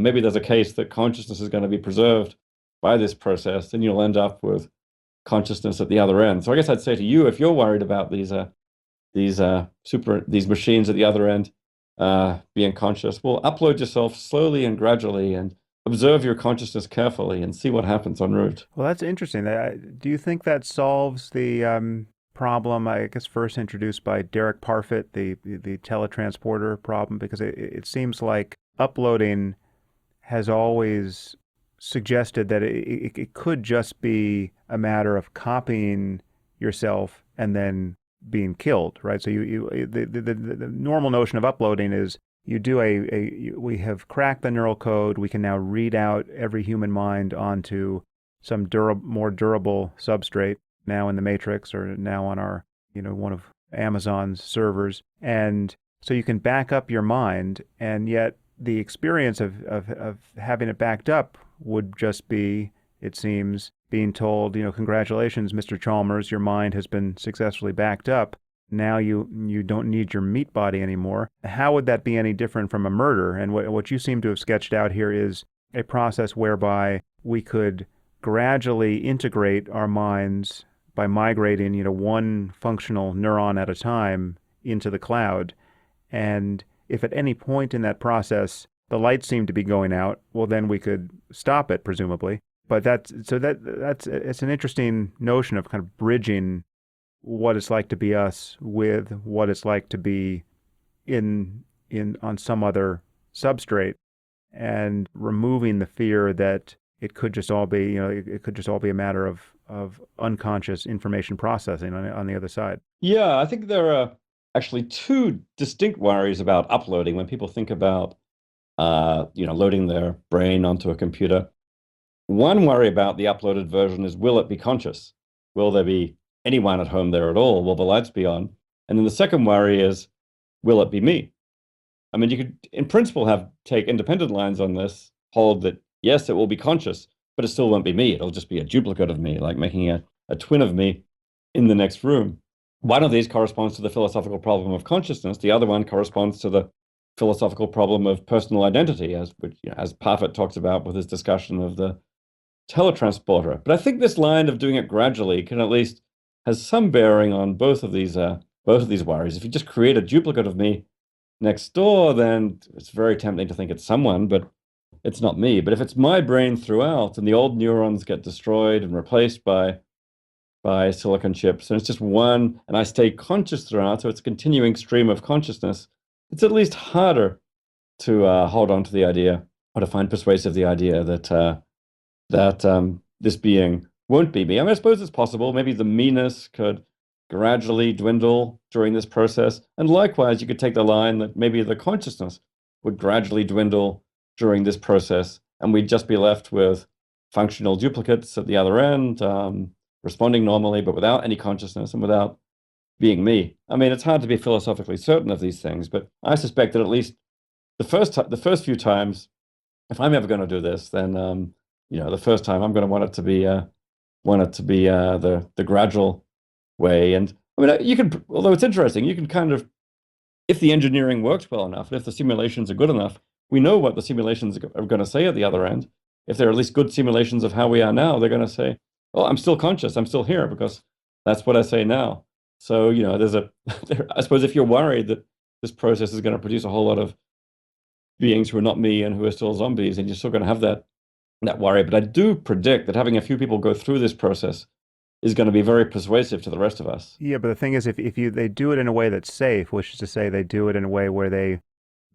maybe there's a case that consciousness is going to be preserved by this process, and you'll end up with consciousness at the other end. So I guess I'd say to you, if you're worried about these machines at the other end being conscious, well, upload yourself slowly and gradually and observe your consciousness carefully and see what happens en route. Well, that's interesting. Do you think that solves the problem, I guess, first introduced by Derek Parfit, the teletransporter problem? Because it seems like uploading has always suggested that it could just be a matter of copying yourself and then being killed, right? So the normal notion of uploading is you do we have cracked the neural code. We can now read out every human mind onto some more durable substrate, now in the matrix or now on our, one of Amazon's servers. And so you can back up your mind, and yet the experience of having it backed up would just be, it seems, being told, congratulations, Mr. Chalmers, your mind has been successfully backed up. Now you don't need your meat body anymore. How would that be any different from a murder? And what you seem to have sketched out here is a process whereby we could gradually integrate our minds by migrating, one functional neuron at a time into the cloud. And if at any point in that process the lights seem to be going out, well, then we could stop it, presumably. But that's it's an interesting notion of kind of bridging what it's like to be us with what it's like to be in on some other substrate, and removing the fear that it could just all be, it could just all be a matter of unconscious information processing on the other side. Yeah, I think there are actually two distinct worries about uploading when people think about loading their brain onto a computer. One worry about the uploaded version is, will it be conscious? Will there be anyone at home there at all? Will the lights be on? And then the second worry is, will it be me? I mean, you could, in principle, take independent lines on this, hold that, yes, it will be conscious, but it still won't be me. It'll just be a duplicate of me, like making a twin of me in the next room. One of these corresponds to the philosophical problem of consciousness. The other one corresponds to the philosophical problem of personal identity, as Parfit talks about with his discussion of the teletransporter. But I think this line of doing it gradually can at least has some bearing on both of these worries. If you just create a duplicate of me next door, then it's very tempting to think it's someone, but it's not me. But if it's my brain throughout and the old neurons get destroyed and replaced by by silicon chips, and it's just one, and I stay conscious throughout, so it's a continuing stream of consciousness. It's at least harder to hold on to the idea or to find persuasive the idea that this being won't be me. I mean, I suppose it's possible. Maybe the meanness could gradually dwindle during this process. And likewise, you could take the line that maybe the consciousness would gradually dwindle during this process, and we'd just be left with functional duplicates at the other end, responding normally, but without any consciousness and without being me. I mean, it's hard to be philosophically certain of these things, but I suspect that at least the first few times, if I'm ever going to do this, then the first time I'm going to want it to be the gradual way. And I mean, you can, although it's interesting, you can kind of, if the engineering works well enough, if the simulations are good enough, we know what the simulations are going to say at the other end. If they're at least good simulations of how we are now, they're going to say, "Oh, I'm still conscious. I'm still here because that's what I say now." So I suppose if you're worried that this process is going to produce a whole lot of beings who are not me and who are still zombies, and you're still going to have that worry. But I do predict that having a few people go through this process is going to be very persuasive to the rest of us. Yeah, but the thing is, if they do it in a way that's safe, which is to say they do it in a way where they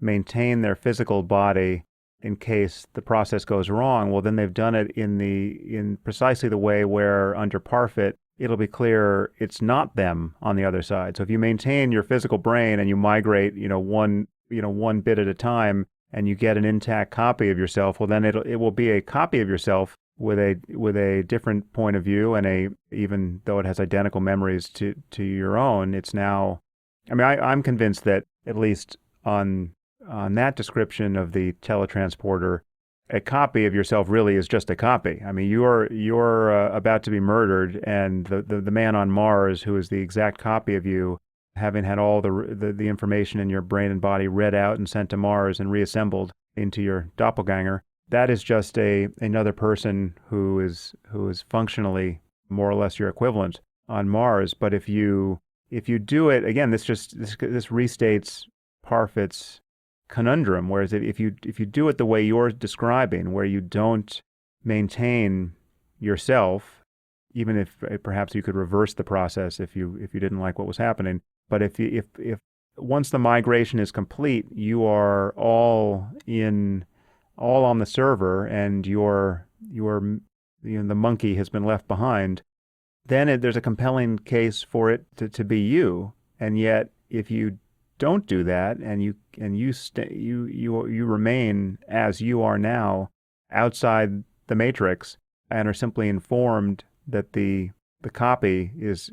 maintain their physical body in case the process goes wrong, well, then they've done it in precisely the way where under Parfit, it'll be clear it's not them on the other side. So if you maintain your physical brain and you migrate, one bit at a time, and you get an intact copy of yourself, well, then it will be a copy of yourself with a different point of view, and even though it has identical memories to your own, it's now. I mean, I'm convinced that at least on that description of the teletransporter, a copy of yourself really is just a copy. I mean, you're about to be murdered, and the man on Mars, who is the exact copy of you, having had all the information in your brain and body read out and sent to Mars and reassembled into your doppelganger, that is just another person who is functionally more or less your equivalent on Mars. But if you do it again, this restates Parfit's conundrum. Whereas if you do it the way you're describing, where you don't maintain yourself, even if perhaps you could reverse the process if you didn't like what was happening. But if once the migration is complete, you are all on the server, and the monkey has been left behind, then there's a compelling case for it to be you. And yet, if you don't do that, and you remain as you are now, outside the matrix, and are simply informed that the copy is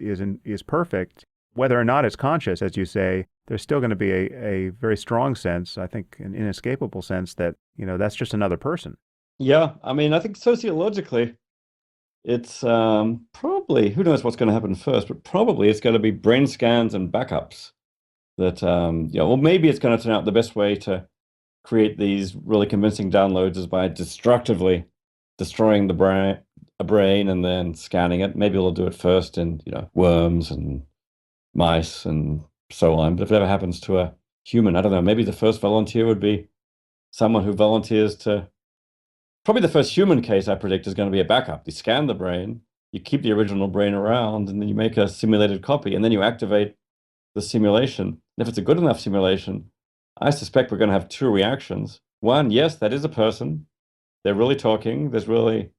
perfect, whether or not it's conscious, as you say, there's still going to be a very strong sense, I think, an inescapable sense that, that's just another person. Yeah, I mean, I think sociologically, it's probably, who knows what's going to happen first, but probably it's going to be brain scans and backups that, well, maybe it's going to turn out the best way to create these really convincing downloads is by destructively destroying a brain and then scanning it. Maybe we'll do it first in, worms and mice and so on. But if it ever happens to a human, I don't know, maybe the first volunteer would be someone who volunteers to, probably the first human case I predict is going to be a backup. You scan the brain, you keep the original brain around, and then you make a simulated copy, and then you activate the simulation. And if it's a good enough simulation, I suspect we're going to have two reactions. One, yes, that is a person. They're really talking. There's really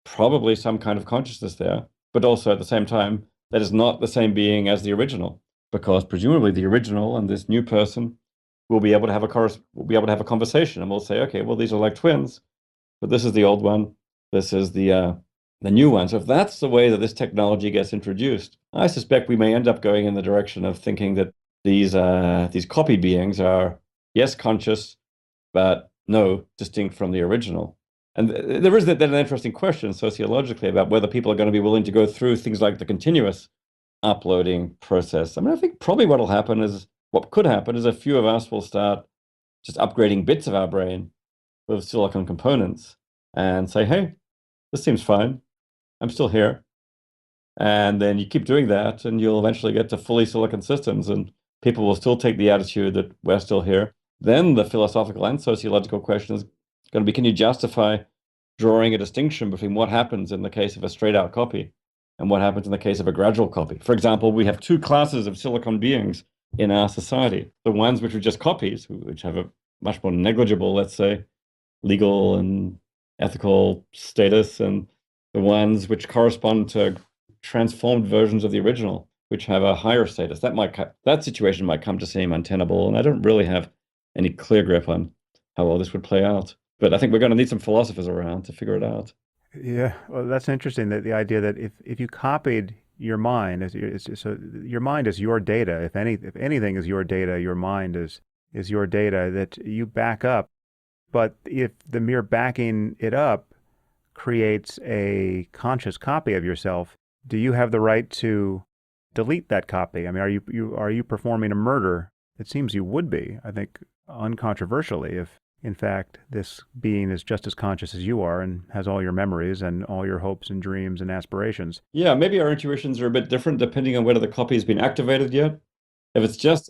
probably some kind of consciousness there, but also at the same time, that is not the same being as the original, because presumably the original and this new person will be able to have a conversation, and we'll say, okay, well, these are like twins, but this is the old one, this is the new one. So if that's the way that this technology gets introduced, I suspect we may end up going in the direction of thinking that these copy beings are, yes, conscious, but no, distinct from the original. And there is then an interesting question sociologically about whether people are going to be willing to go through things like the continuous uploading process. I mean, I think probably what could happen is a few of us will start just upgrading bits of our brain with silicon components and say, hey, this seems fine. I'm still here. And then you keep doing that, and you'll eventually get to fully silicon systems, and people will still take the attitude that we're still here. Then the philosophical and sociological question is going to be, can you justify drawing a distinction between what happens in the case of a straight out copy and what happens in the case of a gradual copy. For example, we have two classes of silicon beings in our society. The ones which are just copies, which have a much more negligible, let's say, legal and ethical status, and the ones which correspond to transformed versions of the original, which have a higher status. That situation might come to seem untenable, and I don't really have any clear grip on how all this would play out. But I think we're going to need some philosophers around to figure it out. Yeah, well, that's interesting. That the idea that if you copied your mind, so your mind is your data. If anything is your data, your mind is your data that you back up. But if the mere backing it up creates a conscious copy of yourself, do you have the right to delete that copy? I mean, are you performing a murder? It seems you would be, I think, uncontroversially, if in fact this being is just as conscious as you are and has all your memories and all your hopes and dreams and aspirations. Yeah, maybe our intuitions are a bit different depending on whether the copy has been activated yet. If it's just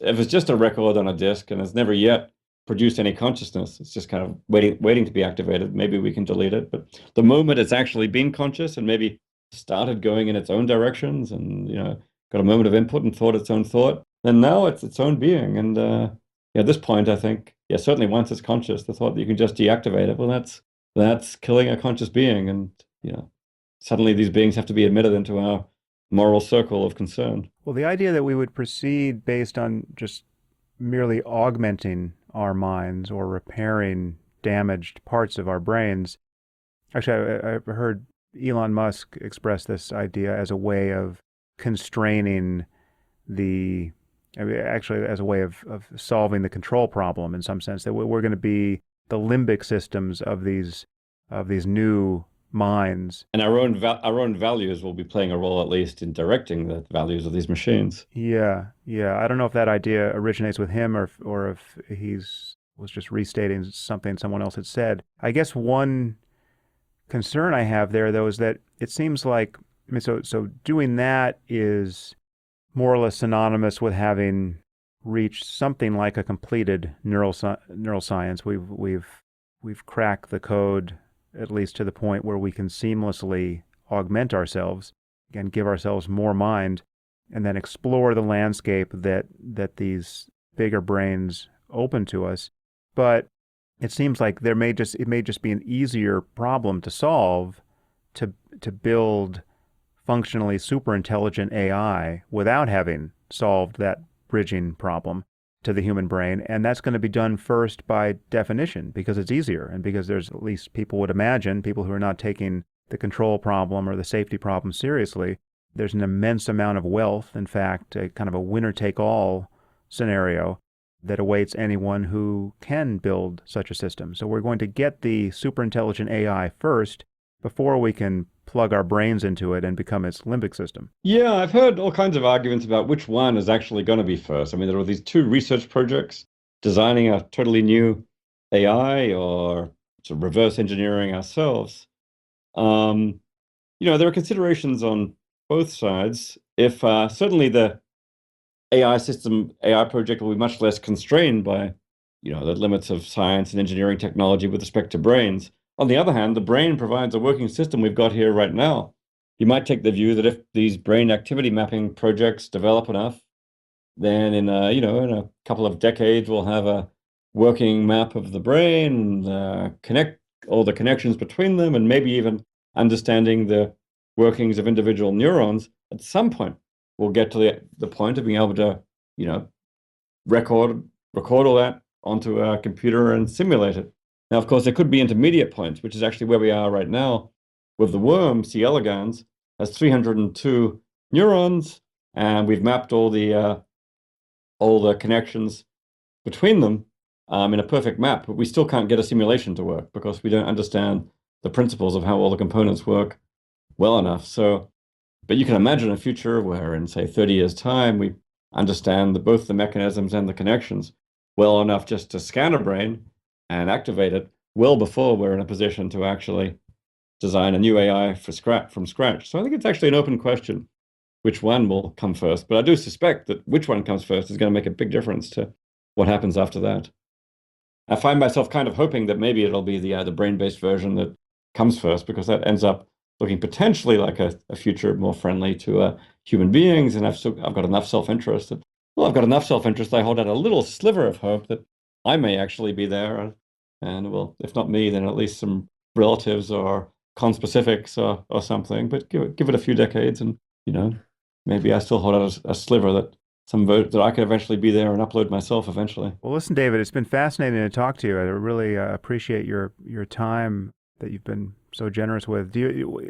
a record on a disk and has never yet produced any consciousness, it's just kind of waiting to be activated. Maybe we can delete it. But the moment it's actually been conscious and maybe started going in its own directions and got a moment of input and thought its own thought, then now it's its own being. And at this point, I think, certainly once it's conscious, the thought that you can just deactivate it, well, that's killing a conscious being. And suddenly these beings have to be admitted into our moral circle of concern. Well, the idea that we would proceed based on just merely augmenting our minds or repairing damaged parts of our brains. Actually, I've heard Elon Musk express this idea as a way of constraining actually as a way of solving the control problem in some sense, that we're going to be the limbic systems of these new minds. And our own values will be playing a role, at least, in directing the values of these machines. Yeah. I don't know if that idea originates with him or if was just restating something someone else had said. I guess one concern I have there, though, is that it seems like, so doing that is more or less synonymous with having reached something like a completed neuroscience. We've cracked the code, at least to the point where we can seamlessly augment ourselves and give ourselves more mind, and then explore the landscape that these bigger brains open to us. But it seems like it may just be an easier problem to solve to build functionally super intelligent AI without having solved that bridging problem to the human brain. And that's going to be done first by definition because it's easier and because there's, at least people would imagine, people who are not taking the control problem or the safety problem seriously, there's an immense amount of wealth, in fact, a kind of a winner-take-all scenario that awaits anyone who can build such a system. So we're going to get the super intelligent AI first before we can plug our brains into it and become its limbic system. Yeah, I've heard all kinds of arguments about which one is actually going to be first. I mean, there are these two research projects designing a totally new AI or sort of reverse engineering ourselves. There are considerations on both sides. If certainly the AI project will be much less constrained by, the limits of science and engineering technology with respect to brains. On the other hand, the brain provides a working system we've got here right now. You might take the view that if these brain activity mapping projects develop enough, then in a couple of decades, we'll have a working map of the brain, connect all the connections between them, and maybe even understanding the workings of individual neurons. At some point, we'll get to the point of being able to, record all that onto a computer and simulate it. Now, of course, there could be intermediate points, which is actually where we are right now with the worm, C. elegans, has 302 neurons, and we've mapped all the connections between them in a perfect map, but we still can't get a simulation to work because we don't understand the principles of how all the components work well enough. So, but you can imagine a future where in, say, 30 years' time, we understand both the mechanisms and the connections well enough just to scan a brain and activate it well before we're in a position to actually design a new AI from scratch. So I think it's actually an open question which one will come first. But I do suspect that which one comes first is going to make a big difference to what happens after that. I find myself kind of hoping that maybe it'll be the brain-based version that comes first, because that ends up looking potentially like a future more friendly to human beings. And I've got enough self-interest. I've got enough self-interest. I hold out a little sliver of hope that I may actually be there. And well, if not me, then at least some relatives or conspecifics or something. But give it a few decades, and maybe I still hold out a sliver that some vote that I could eventually be there and upload myself eventually. Well, listen, David, it's been fascinating to talk to you. I really appreciate your time that you've been so generous with.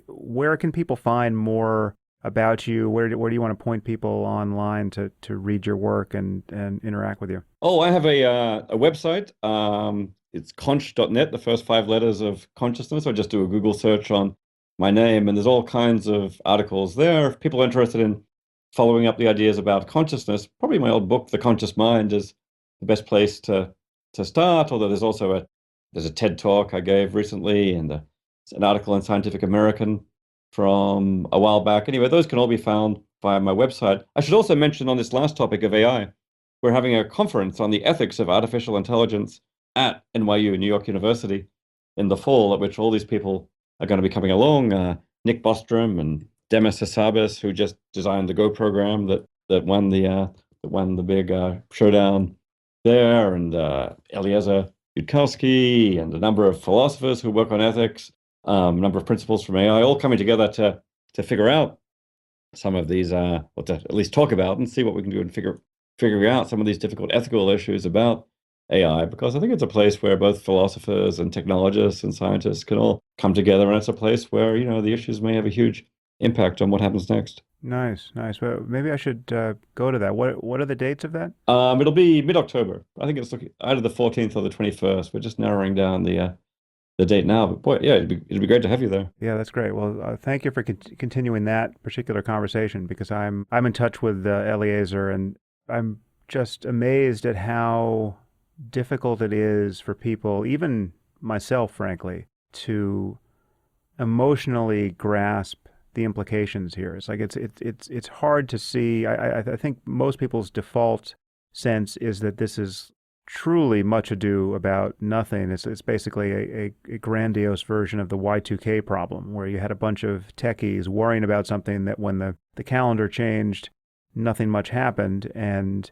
Where can people find more about you? Where do you want to point people online to read your work and interact with you? Oh, I have a website. It's conch.net, the first 5 letters of consciousness. I just do a Google search on my name, and there's all kinds of articles there. If people are interested in following up the ideas about consciousness, probably my old book, The Conscious Mind, is the best place to start. Although there's also a TED talk I gave recently, and an article in Scientific American from a while back. Anyway, those can all be found via my website. I should also mention on this last topic of AI, we're having a conference on the ethics of artificial intelligence at NYU, New York University, in the fall, at which all these people are going to be coming along. Nick Bostrom and Demis Hassabis, who just designed the Go program that won the big showdown there, and Eliezer Yudkowsky, and a number of philosophers who work on ethics, a number of principles from AI, all coming together to figure out some of these, or to at least talk about and see what we can do in figuring out some of these difficult ethical issues about AI, because I think it's a place where both philosophers and technologists and scientists can all come together, and it's a place where the issues may have a huge impact on what happens next. Nice. Well, maybe I should go to that. What are the dates of that? It'll be mid-October. I think it's looking either the 14th or the 21st. We're just narrowing down the date now, but boy, yeah, it'd be great to have you there. Yeah, that's great. Well, thank you for continuing that particular conversation, because I'm in touch with Eliezer, and I'm just amazed at how difficult it is for people, even myself, frankly, to emotionally grasp the implications here. It's like it's hard to see. I think most people's default sense is that this is truly much ado about nothing. It's basically a grandiose version of the Y2K problem, where you had a bunch of techies worrying about something that when the calendar changed, nothing much happened. And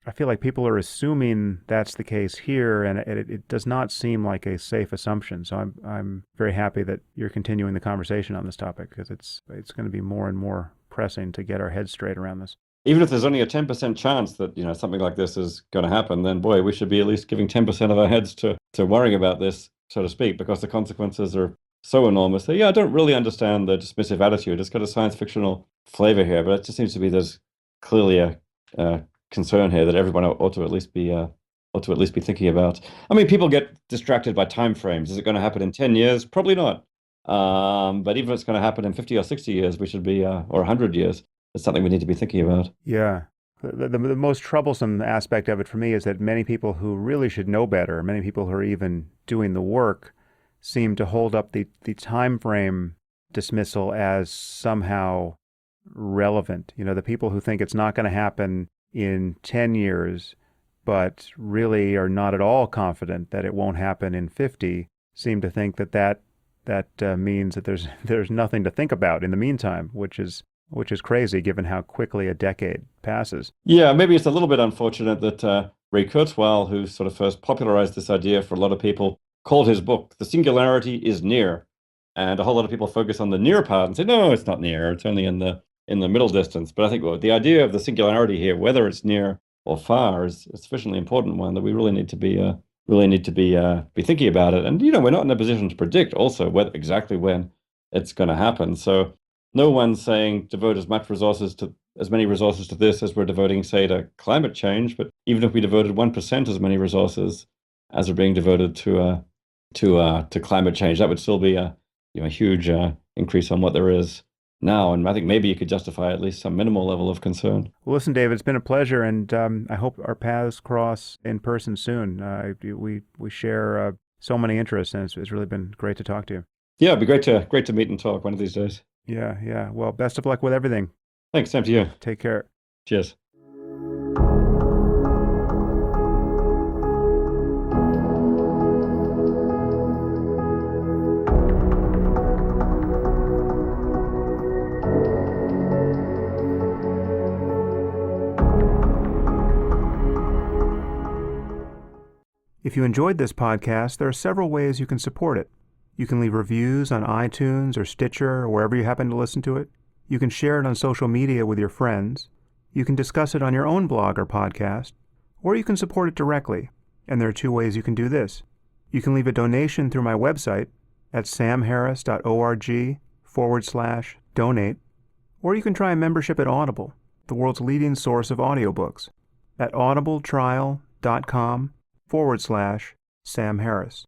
I feel like people are assuming that's the case here, and it does not seem like a safe assumption. So I'm very happy that you're continuing the conversation on this topic, because it's going to be more and more pressing to get our heads straight around this. Even if there's only a 10% chance that something like this is going to happen, then boy, we should be at least giving 10% of our heads to worrying about this, so to speak, because the consequences are so enormous that, I don't really understand the dismissive attitude. It's got a science fictional flavor here, but it just seems to be there's clearly a concern here that everyone ought to at least be thinking about. I mean, people get distracted by time frames. Is it going to happen in 10 years? Probably not. But even if it's going to happen in 50 or 60 years, we should be, or 100 years, it's something we need to be thinking about. Yeah. The most troublesome aspect of it for me is that many people who really should know better, many people who are even doing the work, seem to hold up the time frame dismissal as somehow relevant. The people who think it's not going to happen in 10 years, but really are not at all confident that it won't happen in 50, seem to think that means that there's nothing to think about in the meantime, which is crazy given how quickly a decade passes. Yeah, maybe it's a little bit unfortunate that Ray Kurzweil, who sort of first popularized this idea for a lot of people, called his book "The Singularity is Near," and a whole lot of people focus on the near part and say, no, it's not near, it's only in the middle distance. But I think the idea of the singularity here, whether it's near or far, is a sufficiently important one that we really need to be thinking about it. And we're not in a position to predict also exactly when it's going to happen. So no one's saying devote as many resources to this as we're devoting, say, to climate change. But even if we devoted 1% as many resources as are being devoted to climate change, that would still be a huge increase on what there is now. And I think maybe you could justify at least some minimal level of concern. Well, listen, David, it's been a pleasure, and I hope our paths cross in person soon. We share so many interests, and it's really been great to talk to you. Yeah, it'd be great to meet and talk one of these days. Yeah. Well, best of luck with everything. Thanks, same to you. Take care. Cheers. If you enjoyed this podcast, there are several ways you can support it. You can leave reviews on iTunes or Stitcher or wherever you happen to listen to it. You can share it on social media with your friends. You can discuss it on your own blog or podcast, or you can support it directly. And there are two ways you can do this. You can leave a donation through my website at samharris.org/donate, or you can try a membership at Audible, the world's leading source of audiobooks, at audibletrial.com/Sam Harris.